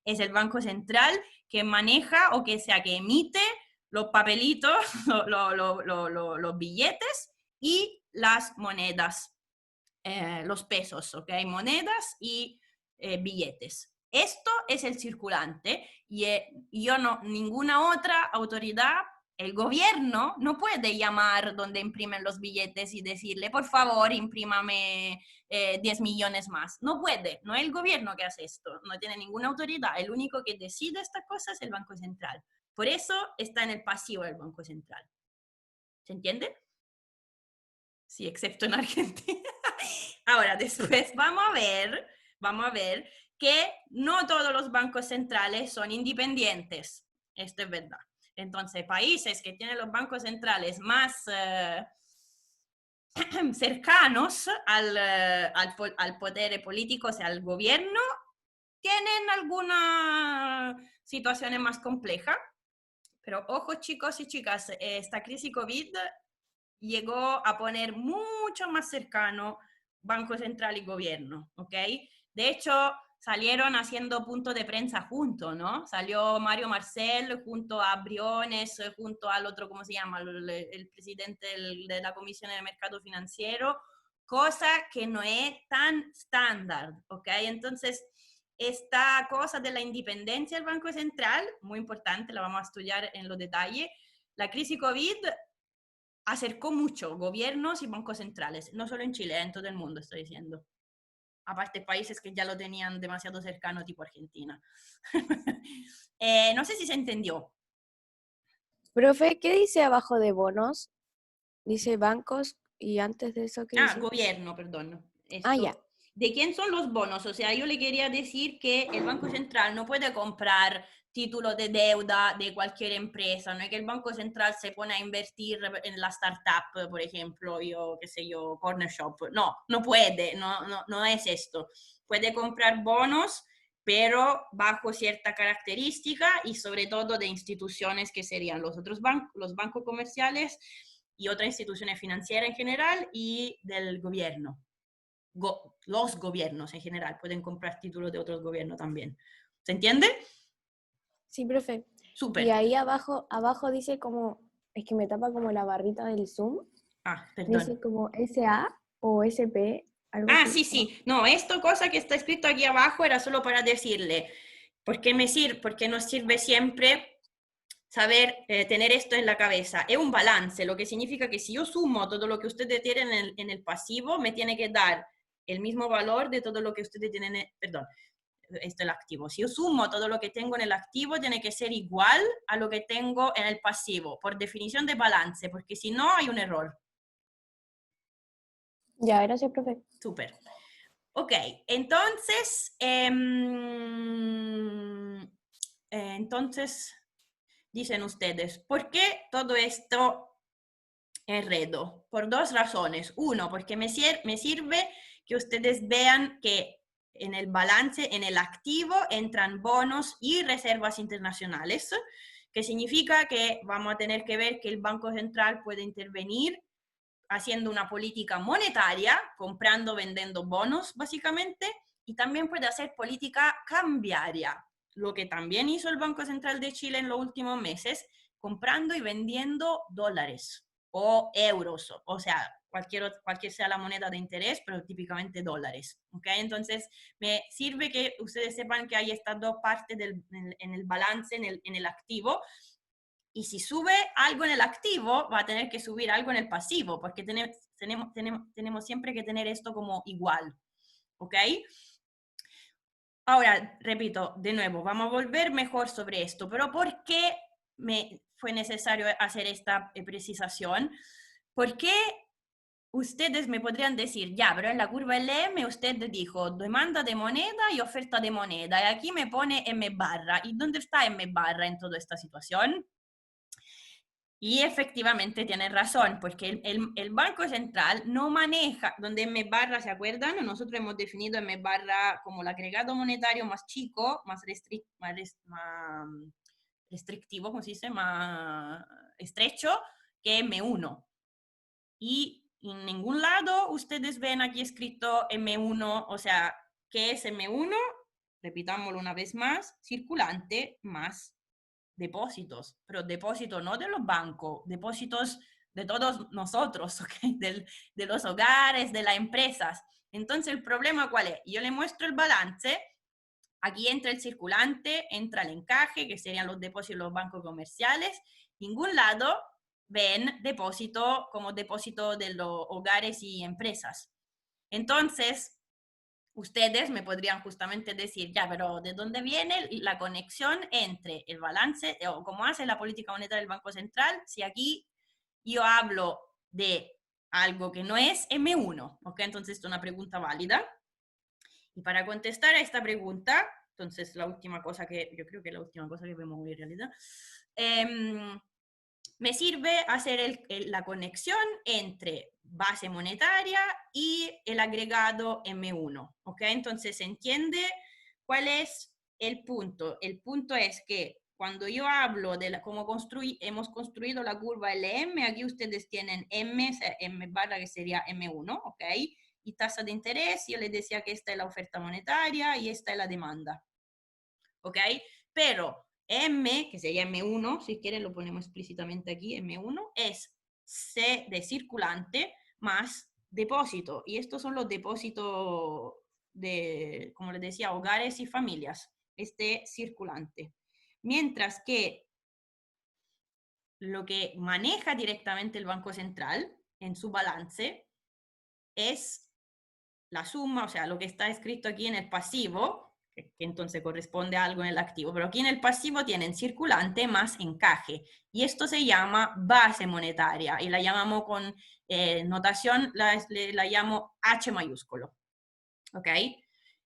Es el Banco Central que maneja o que sea que emite los papelitos, los billetes y las monedas, los pesos, ¿ok? Monedas y billetes. Esto es el circulante y ninguna otra autoridad, el gobierno, no puede llamar donde imprimen los billetes y decirle, por favor, imprímame 10 millones más. No puede, no es el gobierno que hace esto, no tiene ninguna autoridad. El único que decide estas cosas es el Banco Central. Por eso está en el pasivo del Banco Central. ¿Se entiende? Sí, excepto en Argentina. Ahora, después vamos a ver que no todos los bancos centrales son independientes. Esto es verdad. Entonces, países que tienen los bancos centrales más cercanos al poder político, o sea, al gobierno, tienen algunas situaciones más complejas. Pero ojo, chicos y chicas, esta crisis COVID llegó a poner mucho más cercano Banco Central y gobierno, ¿ok? De hecho, salieron haciendo punto de prensa juntos, ¿no? Salió Mario Marcel junto a Briones, junto al otro, ¿cómo se llama? El presidente de la Comisión de Mercado Financiero, cosa que no es tan estándar, ¿ok? Entonces, esta cosa de la independencia del Banco Central, muy importante, la vamos a estudiar en los detalles. La crisis COVID acercó mucho gobiernos y bancos centrales, no solo en Chile, en todo el mundo, estoy diciendo. Aparte países que ya lo tenían demasiado cercano, tipo Argentina. No sé si se entendió. Profe, ¿qué dice abajo de bonos? Dice bancos y antes de eso, ¿qué dice? Gobierno, perdón. Esto. Ah, ya. ¿De quién son los bonos? O sea, yo le quería decir que el Banco Central no puede comprar títulos de deuda de cualquier empresa, no es que el Banco Central se pone a invertir en la startup, por ejemplo, yo, qué sé yo, Corner Shop. No, no puede, no es esto. Puede comprar bonos, pero bajo cierta característica y sobre todo de instituciones que serían los otros bancos, los bancos comerciales y otras instituciones financieras en general y del gobierno. Los gobiernos en general pueden comprar títulos de otros gobiernos también. ¿Se entiende? Sí, profe. Súper. Y ahí abajo dice como, es que me tapa como la barrita del Zoom. Perdón. Dice como SA o SP, algo así. Sí. No, esto cosa que está escrito aquí abajo era solo para decirle, porque nos sirve siempre saber tener esto en la cabeza. Es un balance, lo que significa que si yo sumo todo lo que ustedes tienen en el pasivo, me tiene que dar el mismo valor de todo lo que ustedes tienen, esto es el activo. Si yo sumo todo lo que tengo en el activo, tiene que ser igual a lo que tengo en el pasivo, por definición de balance, porque si no hay un error. Ya, gracias, profe. Súper. Ok, entonces, dicen ustedes, ¿por qué todo esto enredo? Por dos razones. Uno, porque me sirve que ustedes vean que en el balance, en el activo, entran bonos y reservas internacionales, que significa que vamos a tener que ver que el Banco Central puede intervenir haciendo una política monetaria, comprando, vendiendo bonos, básicamente, y también puede hacer política cambiaria, lo que también hizo el Banco Central de Chile en los últimos meses, comprando y vendiendo dólares o euros, o sea, cualquier sea la moneda de interés, pero típicamente dólares. ¿Okay? Entonces, me sirve que ustedes sepan que hay estas dos partes en el balance, en el activo, y si sube algo en el activo, va a tener que subir algo en el pasivo, porque tenemos siempre que tener esto como igual. ¿Ok? Ahora, repito, de nuevo, vamos a volver mejor sobre esto, pero ¿por qué me fue necesario hacer esta precisación? Porque ustedes me podrían decir, ya, pero en la curva LM usted dijo demanda de moneda y oferta de moneda, y aquí me pone M barra. ¿Y dónde está M barra en toda esta situación? Y efectivamente tienen razón, porque el Banco Central no maneja, donde M barra, ¿se acuerdan? Nosotros hemos definido M barra como el agregado monetario más chico, más restrictivo, ¿cómo se dice? Más estrecho que M1. Y en ningún lado ustedes ven aquí escrito M1, o sea, ¿qué es M1? Repitámoslo una vez más, circulante más depósitos, pero depósitos no de los bancos, depósitos de todos nosotros, ¿okay? De los hogares, de las empresas. Entonces, ¿el problema cuál es? Yo le muestro el balance, aquí entra el circulante, entra el encaje, que serían los depósitos de los bancos comerciales, ningún lado ven depósito como depósito de los hogares y empresas. Entonces, ustedes me podrían justamente decir, ya, pero ¿de dónde viene la conexión entre el balance o cómo hace la política monetaria del Banco Central si aquí yo hablo de algo que no es M1? ¿Ok? Entonces, es una pregunta válida. Y para contestar a esta pregunta, entonces yo creo que la última cosa que vemos hoy en realidad, me sirve hacer la conexión entre base monetaria y el agregado M1, ¿ok? Entonces, ¿se entiende cuál es el punto? El punto es que cuando yo hablo de cómo hemos construido la curva LM, aquí ustedes tienen M barra que sería M1, ¿ok? Y tasa de interés, yo les decía que esta es la oferta monetaria y esta es la demanda, ¿ok? Pero M, que sería M1, si quieren lo ponemos explícitamente aquí, M1, es C de circulante más depósito, y estos son los depósitos de, como les decía, hogares y familias, circulante. Mientras que lo que maneja directamente el Banco Central en su balance es la suma, o sea, lo que está escrito aquí en el pasivo, que entonces corresponde a algo en el activo, pero aquí en el pasivo tienen circulante más encaje, y esto se llama base monetaria, y la llamamos con notación, la llamo H mayúsculo, ¿ok?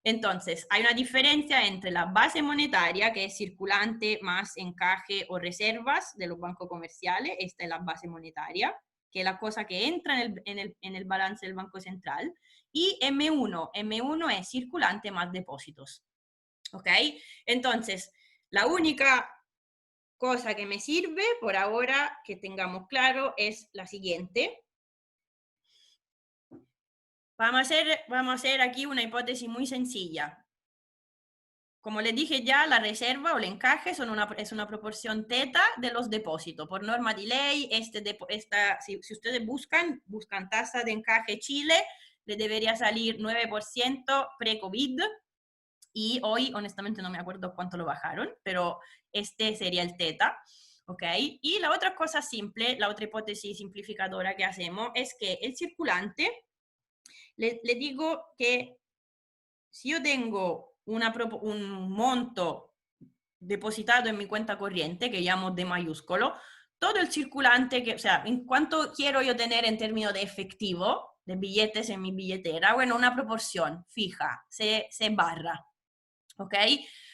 Entonces, hay una diferencia entre la base monetaria, que es circulante más encaje o reservas de los bancos comerciales, esta es la base monetaria, que es la cosa que entra en el balance del Banco Central, y M1. M1 es circulante más depósitos. ¿Ok? Entonces, la única cosa que me sirve por ahora que tengamos claro es la siguiente. Vamos a hacer aquí una hipótesis muy sencilla. Como les dije ya, la reserva o el encaje es una proporción teta de los depósitos. Por norma de ley, si ustedes buscan tasa de encaje Chile, le debería salir 9% pre-COVID, y hoy honestamente no me acuerdo cuánto lo bajaron, pero este sería el teta, ¿ok? Y la otra cosa simple, la otra hipótesis simplificadora que hacemos es que el circulante, le digo que si yo tengo un monto depositado en mi cuenta corriente, que llamo D mayúsculo, todo el circulante, o sea, en cuánto quiero yo tener en términos de efectivo, de billetes en mi billetera, bueno, una proporción fija, se barra, ¿ok?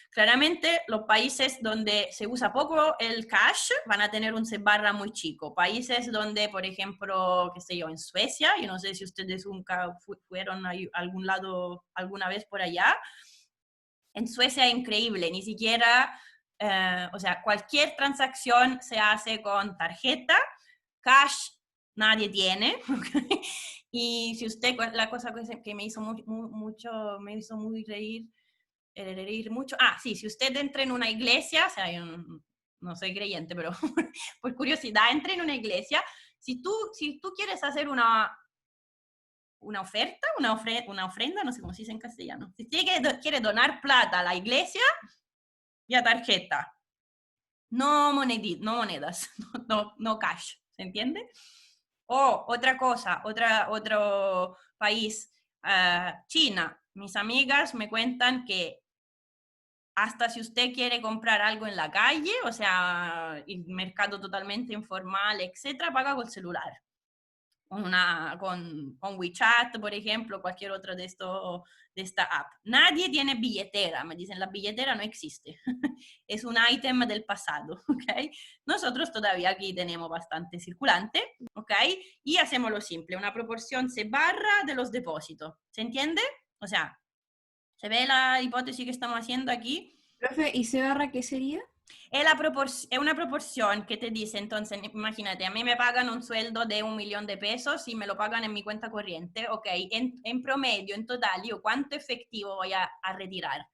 Claramente los países donde se usa poco el cash van a tener un C barra muy chico. Países donde, por ejemplo, qué sé yo, en Suecia, yo no sé si ustedes nunca fueron a algún lado alguna vez por allá, en Suecia es increíble, ni siquiera, o sea, cualquier transacción se hace con tarjeta, cash nadie tiene, y si usted, la cosa que me hizo me hizo muy reír mucho. Ah, sí, si usted entra en una iglesia, o sea, yo no soy creyente, pero por curiosidad, entra en una iglesia, si tú quieres hacer una oferta, una ofrenda, no sé cómo se dice en castellano, si usted quiere donar plata a la iglesia, vía tarjeta, no monedas, no cash, ¿se entiende? O otra cosa, otro país, China. Mis amigas me cuentan que hasta si usted quiere comprar algo en la calle, o sea, el mercado totalmente informal, etcétera, paga con celular. Con WeChat, por ejemplo, cualquier otro de esta app. Nadie tiene billetera, me dicen, la billetera no existe. Es un ítem del pasado, ¿ok? Nosotros todavía aquí tenemos bastante circulante, ¿ok? Y hacemos lo simple, una proporción se barra de los depósitos. ¿Se entiende? O sea, ¿se ve la hipótesis que estamos haciendo aquí? Profe, ¿y C barra qué sería? Es una proporción que te dice, entonces, imagínate, a mí me pagan un sueldo de 1.000.000 de pesos y me lo pagan en mi cuenta corriente, ok, en promedio, en total, yo cuánto efectivo voy a retirar,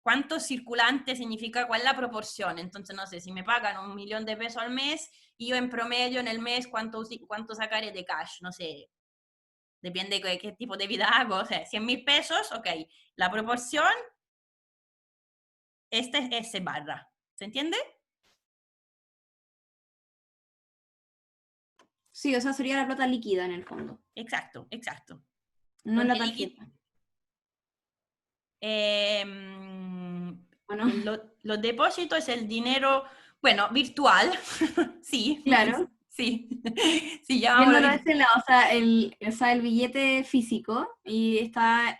cuánto circulante significa, cuál es la proporción, entonces no sé, si me pagan 1.000.000 de pesos al mes, y yo en promedio en el mes cuánto sacaré de cash, no sé, depende de qué tipo de vida hago, o sea, 100.000 pesos, ok, la proporción, esta es S barra. ¿Se entiende? Sí, o sea, sería la plata líquida en el fondo. Exacto. No la tarjeta. Bueno. Los depósitos es el dinero, bueno, virtual, sí. Claro. Sí, sí, Viéndolo de ese lado, o sea, el billete físico y está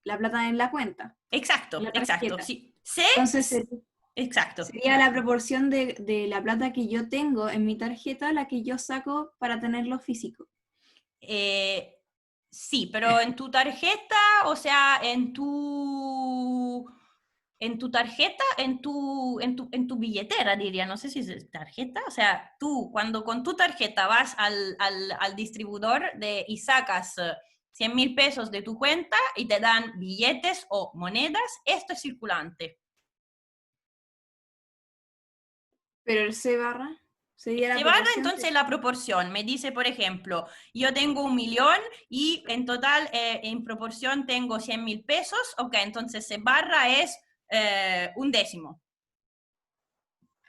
la plata en la cuenta. Exacto, sí. Entonces, exacto. Sería la proporción de la plata que yo tengo en mi tarjeta, la que yo saco para tenerlo físico. Sí, pero en tu tarjeta, o sea, en tu tarjeta, en tu billetera, diría, no sé si es tarjeta, o sea, tú cuando con tu tarjeta vas al distribuidor y sacas 100.000 pesos de tu cuenta y te dan billetes o monedas, esto es circulante. Pero el C barra. Sería la Se barra proporción entonces de- la proporción. Me dice, por ejemplo, yo tengo 1.000.000 y en total, en proporción, tengo 100.000 pesos. Ok, entonces se barra es 1/10.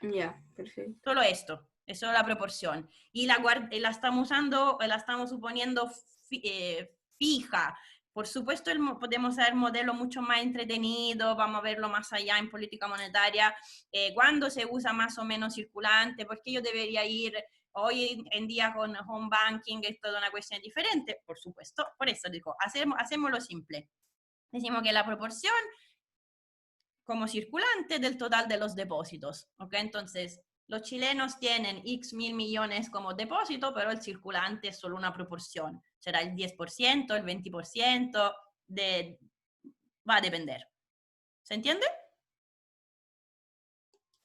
Ya, perfecto. Solo esto, es solo la proporción. Y la estamos usando, la estamos suponiendo fija. Por supuesto, podemos hacer modelo mucho más entretenido, vamos a verlo más allá en política monetaria, cuándo se usa más o menos circulante, porque yo debería ir hoy en día con home banking, es toda una cuestión diferente, por supuesto. Por eso digo, hacémoslo simple. Decimos que la proporción como circulante del total de los depósitos, ¿ok? Entonces, los chilenos tienen X mil millones como depósito, pero el circulante es solo una proporción. Será el 10%, el 20%, va a depender. ¿Se entiende?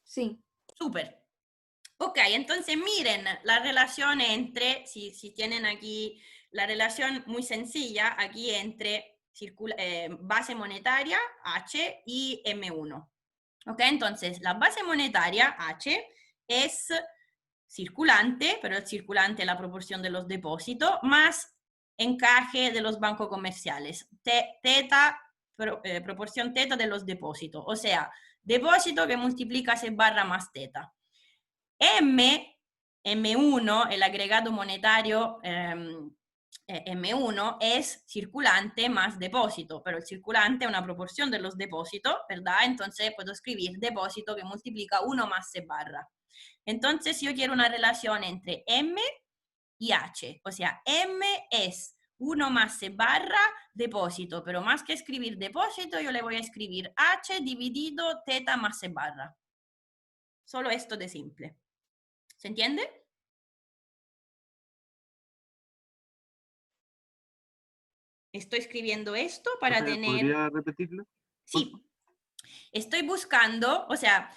Sí. Súper. Ok, entonces miren la relación entre, si tienen aquí la relación muy sencilla, aquí entre base monetaria, H, y M1. Ok, entonces la base monetaria, H, es circulante, pero el circulante es la proporción de los depósitos, más encaje de los bancos comerciales, teta, proporción teta de los depósitos, o sea, depósito que multiplica C barra más teta. M1, el agregado monetario M1 es circulante más depósito, pero el circulante es una proporción de los depósitos, ¿verdad? Entonces puedo escribir depósito que multiplica 1 más C barra. Entonces yo quiero una relación entre M y H, o sea, M es 1 más C barra depósito, pero más que escribir depósito, yo le voy a escribir H dividido teta más C barra. Solo esto de simple. ¿Se entiende? Estoy escribiendo esto para Profe, tener... ¿podría repetirlo? Sí, estoy buscando, o sea,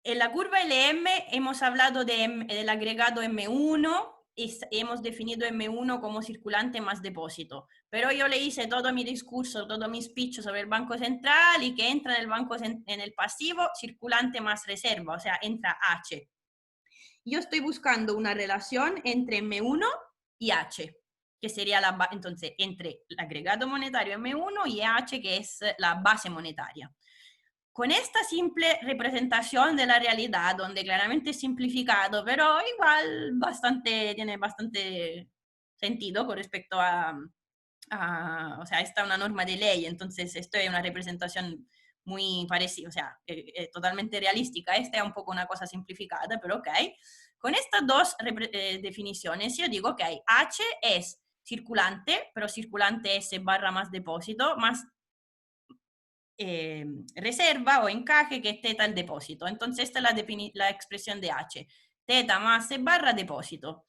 en la curva LM hemos hablado del agregado M1 y hemos definido M1 como circulante más depósito. Pero yo le hice todo mi discurso, todo mi speech sobre el Banco Central y que entra en el banco en el pasivo circulante más reserva, o sea, entra H. Yo estoy buscando una relación entre M1 y H, que sería entonces entre el agregado monetario M1 y H, que es la base monetaria. Con esta simple representación de la realidad, donde claramente es simplificado, pero igual tiene bastante sentido con respecto o sea, está una norma de ley, entonces esto es una representación muy parecida, o sea, totalmente realística. Esta es un poco una cosa simplificada, pero ok. Con estas dos definiciones yo digo, ok, H es circulante, pero circulante S barra más depósito, más reserva o encaje, que es teta el depósito. Entonces esta es la expresión de H. Teta más C barra depósito.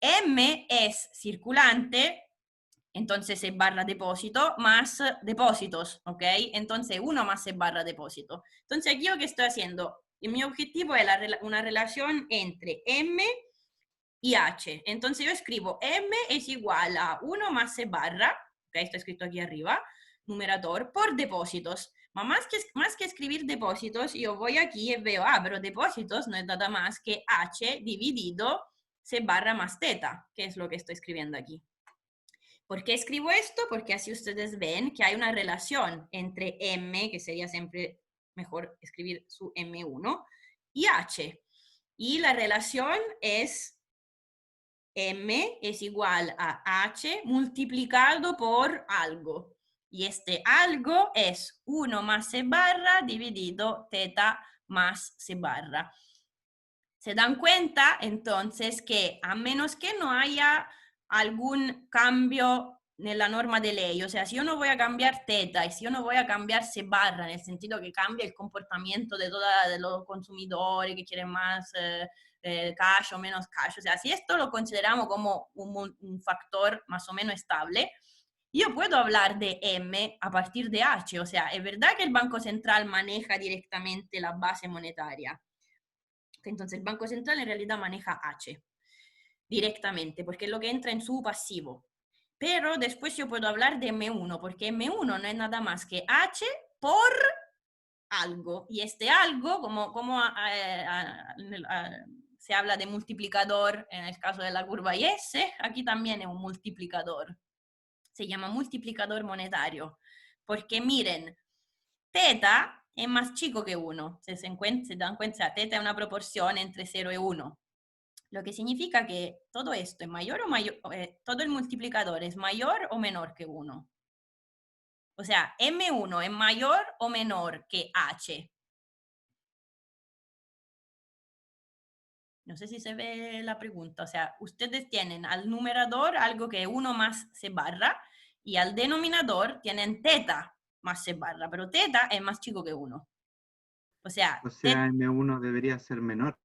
M es circulante, entonces C barra depósito, más depósitos, ¿ok? Entonces 1 más C barra depósito. Entonces aquí lo que estoy haciendo, mi objetivo es una relación entre M y H. Entonces yo escribo M es igual a 1 más C barra, ¿ok? Está escrito aquí arriba, numerador, por depósitos. Más que escribir depósitos, yo voy aquí y veo, pero depósitos no es nada más que H dividido C barra más teta, que es lo que estoy escribiendo aquí. ¿Por qué escribo esto? Porque así ustedes ven que hay una relación entre M, que sería siempre mejor escribir su M1, y H. Y la relación es M es igual a H multiplicado por algo. Y este algo es 1 más C barra dividido teta más C barra. ¿Se dan cuenta entonces que a menos que no haya algún cambio en la norma de ley, o sea, si yo no voy a cambiar teta y si yo no voy a cambiar C barra, en el sentido que cambia el comportamiento de los consumidores que quieren más cash o menos cash, o sea, si esto lo consideramos como un factor más o menos estable, yo puedo hablar de M a partir de H, o sea, es verdad que el Banco Central maneja directamente la base monetaria. Entonces el Banco Central en realidad maneja H directamente, porque es lo que entra en su pasivo. Pero después yo puedo hablar de M1, porque M1 no es nada más que H por algo. Y este algo, se habla de multiplicador en el caso de la curva IS, aquí también es un multiplicador. Se llama multiplicador monetario. Porque miren, teta es más chico que 1. Se dan cuenta, teta es una proporción entre 0 y 1. Lo que significa que todo esto es mayor o mayor, todo el multiplicador es mayor o menor que 1. O sea, M1 es mayor o menor que H. No sé si se ve la pregunta. O sea, ustedes tienen al numerador algo que 1 más C barra y al denominador tienen teta más C barra, pero teta es más chico que 1. O sea, M1 debería ser menor.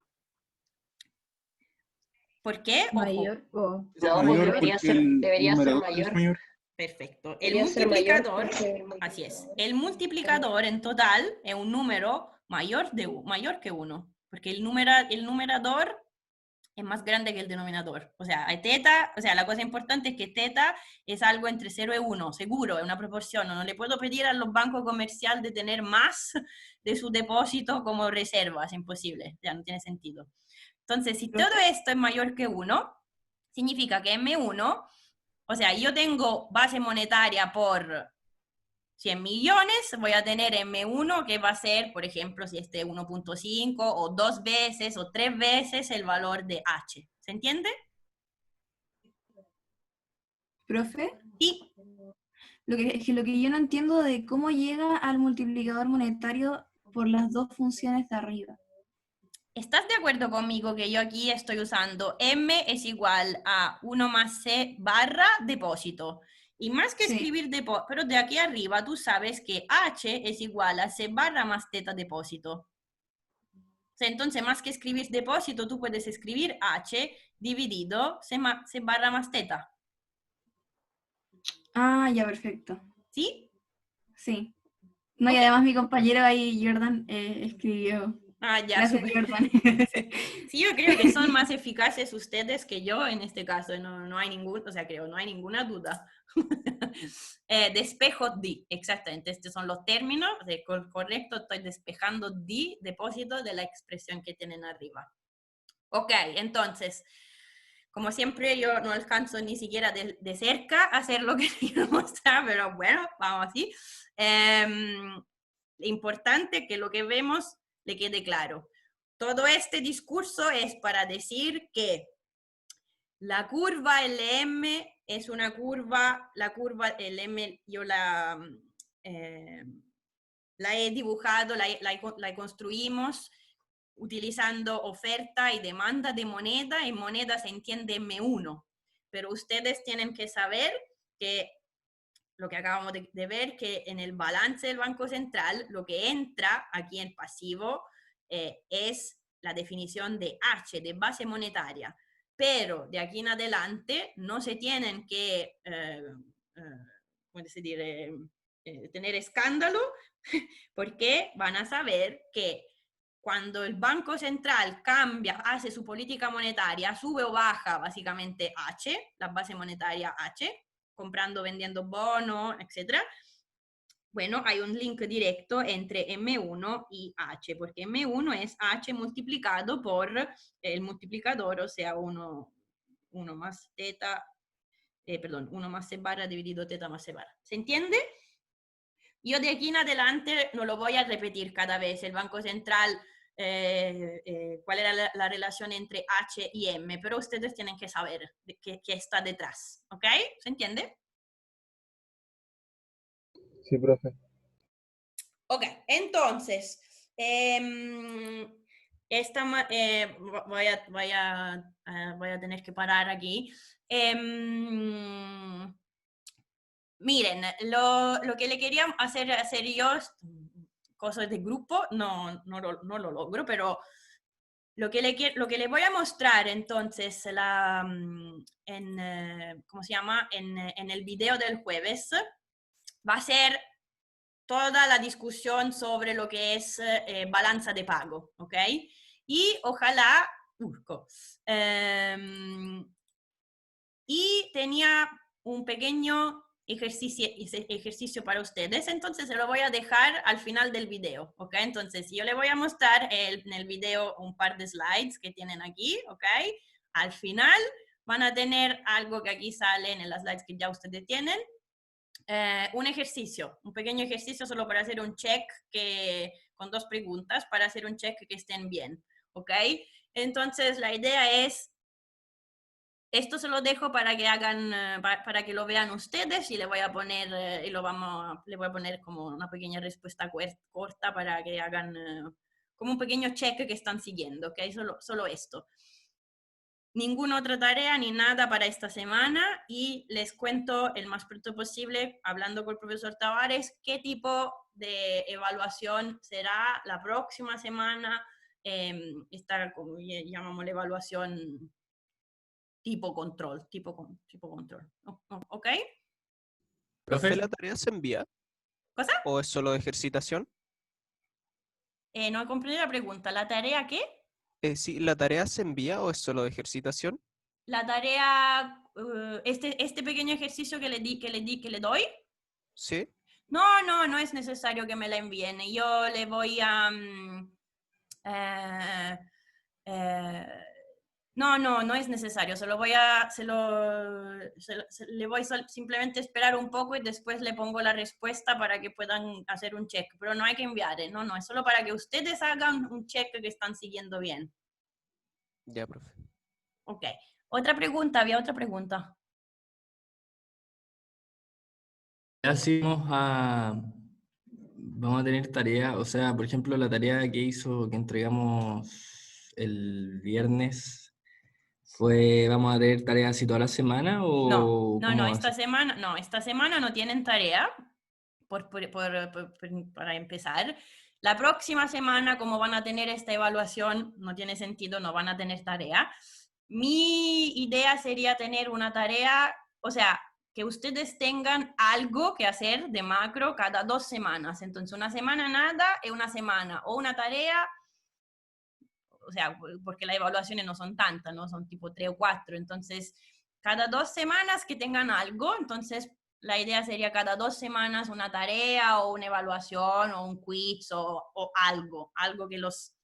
¿por qué? Ojo. Mayor. No, Mayor debería porque ser, el debería ser numerador es mayor. mayor. Perfecto. El Debería ser mayor multiplicador, porque así es. El multiplicador en total es un número mayor que 1, porque el numerador es más grande que el denominador. O sea, hay teta, o sea, la cosa importante es que teta es algo entre 0 y 1, seguro, es una proporción. No le puedo pedir a los bancos comerciales de tener más de su depósito como reserva, es imposible, ya no tiene sentido. Entonces, si todo esto es mayor que 1, significa que M1, o sea, yo tengo base monetaria por 100 millones, voy a tener M1 que va a ser, por ejemplo, si este 1.5 o 2 veces o 3 veces el valor de H. ¿Se entiende? ¿Profe? Sí. Lo que yo no entiendo de cómo llega al multiplicador monetario por las dos funciones de arriba. ¿Estás de acuerdo conmigo que yo aquí estoy usando M es igual a 1 más C barra depósito? Y más que Sí. escribir depósito, pero de aquí arriba tú sabes que H es igual a C barra más teta depósito. O sea, entonces, más que escribir depósito, tú puedes escribir H dividido C barra más teta. Ah, ya, perfecto. ¿Sí? Sí. No, y Ok. además mi compañero ahí, Jordan, escribió. Ah, ya, Gracias, súper. Jordan. Sí, yo creo que son más eficaces ustedes que yo en este caso, no hay no hay ninguna duda. Despejo D, exactamente, estos son los términos, correcto, estoy despejando D, depósito de la expresión que tienen arriba. Ok, entonces, como siempre yo no alcanzo ni siquiera de cerca a hacer lo que quiero mostrar, pero bueno, vamos así. Importante que lo que vemos le quede claro. Todo este discurso es para decir que la curva LM es una curva, la curva LM yo la he dibujado, la construimos utilizando oferta y demanda de moneda. En moneda se entiende M1, pero ustedes tienen que saber que lo que acabamos de ver, que en el balance del Banco Central, lo que entra aquí en pasivo es la definición de H, de base monetaria. Pero de aquí en adelante no se tienen que, ¿cómo se dice? Tener escándalo, porque van a saber que cuando el Banco Central cambia, hace su política monetaria, sube o baja básicamente H, la base monetaria H, comprando, vendiendo bonos, etc. Bueno, hay un link directo entre M1 y H, porque M1 es H multiplicado por el multiplicador, o sea, 1 más teta, 1 más C barra dividido teta más C barra. ¿Se entiende? Yo de aquí en adelante no lo voy a repetir cada vez. El Banco Central, cuál era la relación entre H y M, pero ustedes tienen que saber qué está detrás, ¿ok? ¿Se entiende? Sí, profe. Ok, entonces, voy a tener que parar aquí. Miren, lo que le quería hacer yo, cosas de grupo, no lo logro, pero lo que le voy a mostrar entonces ¿cómo se llama? En el video del jueves va a ser toda la discusión sobre lo que es balanza de pago, ¿ok? Y ojalá, y tenía un pequeño ejercicio para ustedes, entonces se lo voy a dejar al final del video, ¿ok? Entonces yo le voy a mostrar en el video un par de slides que tienen aquí, ¿ok? Al final van a tener algo que aquí sale en las slides que ya ustedes tienen, un ejercicio, un pequeño ejercicio solo para hacer un check con 2 preguntas, para hacer un check que estén bien, ¿ok? Entonces la idea es, esto se lo dejo para que hagan, para que lo vean ustedes y le voy a poner, le voy a poner como una pequeña respuesta corta para que hagan como un pequeño check que están siguiendo, ¿ok? Solo esto. Ninguna otra tarea ni nada para esta semana y les cuento el más pronto posible, hablando con el profesor Tavares, qué tipo de evaluación será la próxima semana. Esta, como llamamos la evaluación tipo control, tipo control. ¿Ok? ¿Profe, la tarea se envía ¿Cosa? o es solo de ejercitación? No he comprendido la pregunta. ¿La tarea qué? Sí, ¿la tarea se envía o es solo de ejercitación? La tarea, este pequeño ejercicio que le doy, Sí. no es necesario que me la envíen. Yo le voy a... no es necesario. Le voy simplemente esperar un poco y después le pongo la respuesta para que puedan hacer un check. Pero no hay que enviar, no, es solo para que ustedes hagan un check que están siguiendo bien. Ya, profe. Ok. Otra pregunta, había otra pregunta. Ya sí vamos a tener tarea, o sea, por ejemplo, la tarea que entregamos el viernes vamos a tener tareas así toda la semana o No, cómo va a ser? esta semana no tienen tarea, para empezar. La próxima semana, como van a tener esta evaluación, no tiene sentido, no van a tener tarea. Mi idea sería tener una tarea, o sea, que ustedes tengan algo que hacer de macro cada 2 semanas. Entonces, una semana nada y una semana. O una tarea, o sea, porque las evaluaciones no son tantas, ¿no? Son tipo 3 o 4. Entonces, cada 2 semanas que tengan algo. Entonces, la idea sería cada 2 semanas una tarea o una evaluación o un quiz o algo que los...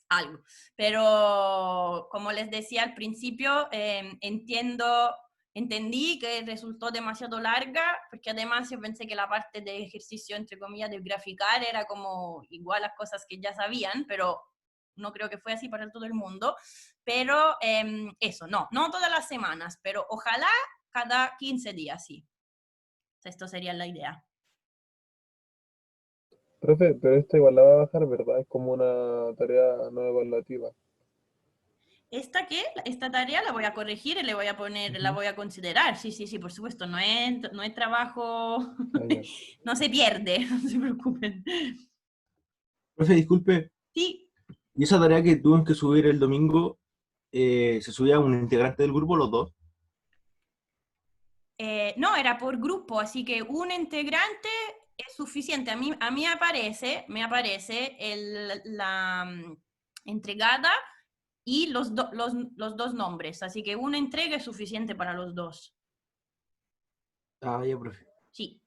algo. Pero como les decía al principio, entendí que resultó demasiado larga, porque además yo pensé que la parte de ejercicio, entre comillas, de graficar era como igual las cosas que ya sabían, pero no creo que fue así para todo el mundo. Pero eso, no todas las semanas, pero ojalá cada 15 días, sí. Esto sería la idea. Profe, pero esta igual la va a bajar, ¿verdad? Es como una tarea no evaluativa. Esta tarea la voy a corregir y le voy a poner, la voy a considerar. Sí, por supuesto, no es trabajo, Ah, ya. no se pierde, no se preocupen. Profe, disculpe, Sí, ¿y esa tarea que tuvimos que subir el domingo, se subía a un integrante del grupo, los dos? no, era por grupo, así que un integrante es suficiente. A mí me aparece la entregada y los 2 nombres, así que una entrega es suficiente para los 2. Ah, ya, profe. Sí.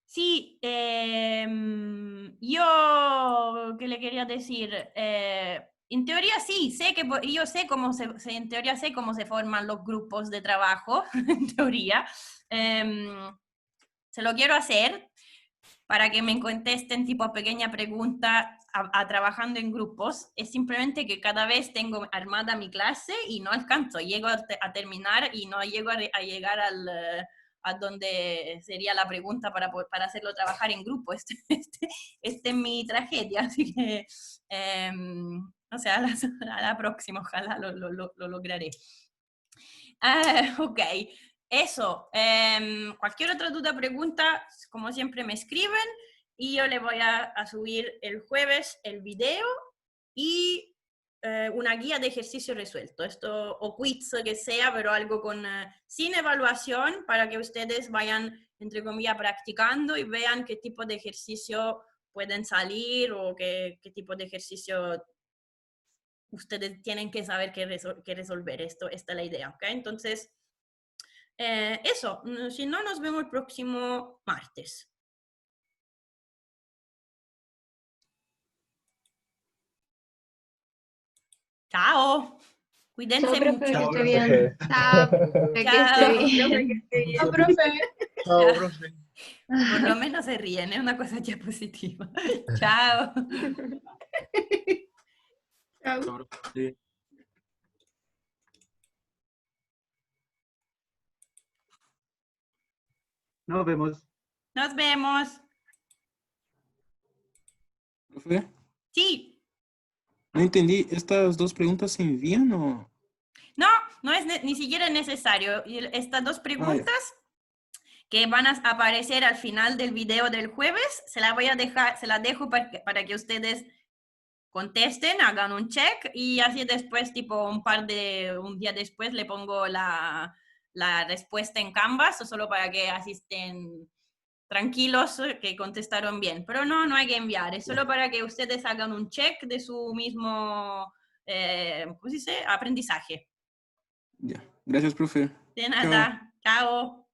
Sí, yo, ¿qué le quería decir? En teoría sí, yo sé en teoría sé cómo se forman los grupos de trabajo, en teoría. Se lo quiero hacer para que me contesten tipo pequeña pregunta trabajando en grupos. Es simplemente que cada vez tengo armada mi clase y no alcanzo, llego a terminar y no llego a llegar a donde sería la pregunta para hacerlo trabajar en grupo. Este es mi tragedia, así que, o sea, a la próxima ojalá lo lograré. Ok, eso. Cualquier otra duda, pregunta, como siempre me escriben y yo le voy a subir el jueves el video y una guía de ejercicio resuelto, esto o quiz que sea, pero algo sin evaluación para que ustedes vayan, entre comillas, practicando y vean qué tipo de ejercicio pueden salir o qué tipo de ejercicio ustedes tienen que saber que resolver esto, esta es la idea, ¿ok? Entonces, eso, si no, nos vemos el próximo martes. Chao. Cuídense Chao, profe, mucho. que esté Profe. bien. Chao, que Chao, esté bien. profe, que esté bien. Chao, profe. Chao, profe. Por lo menos se ríen, es una cosa ya positiva. Chao. Chao. Chao, profe. Nos vemos. Nos vemos. Profe, Sí. no entendí. ¿Estas dos preguntas se envían o...? No, no es ni siquiera necesario. Y estas dos preguntas que van a aparecer al final del video del jueves, se las voy a dejar, se las dejo para que ustedes contesten, hagan un check y así después, tipo un día después, le pongo la respuesta en Canvas, solo para que asisten tranquilos que contestaron bien. Pero no hay que enviar, es solo para que ustedes hagan un check de su mismo, ¿cómo se dice? Aprendizaje. Ya. Gracias, profe. De nada. Chao.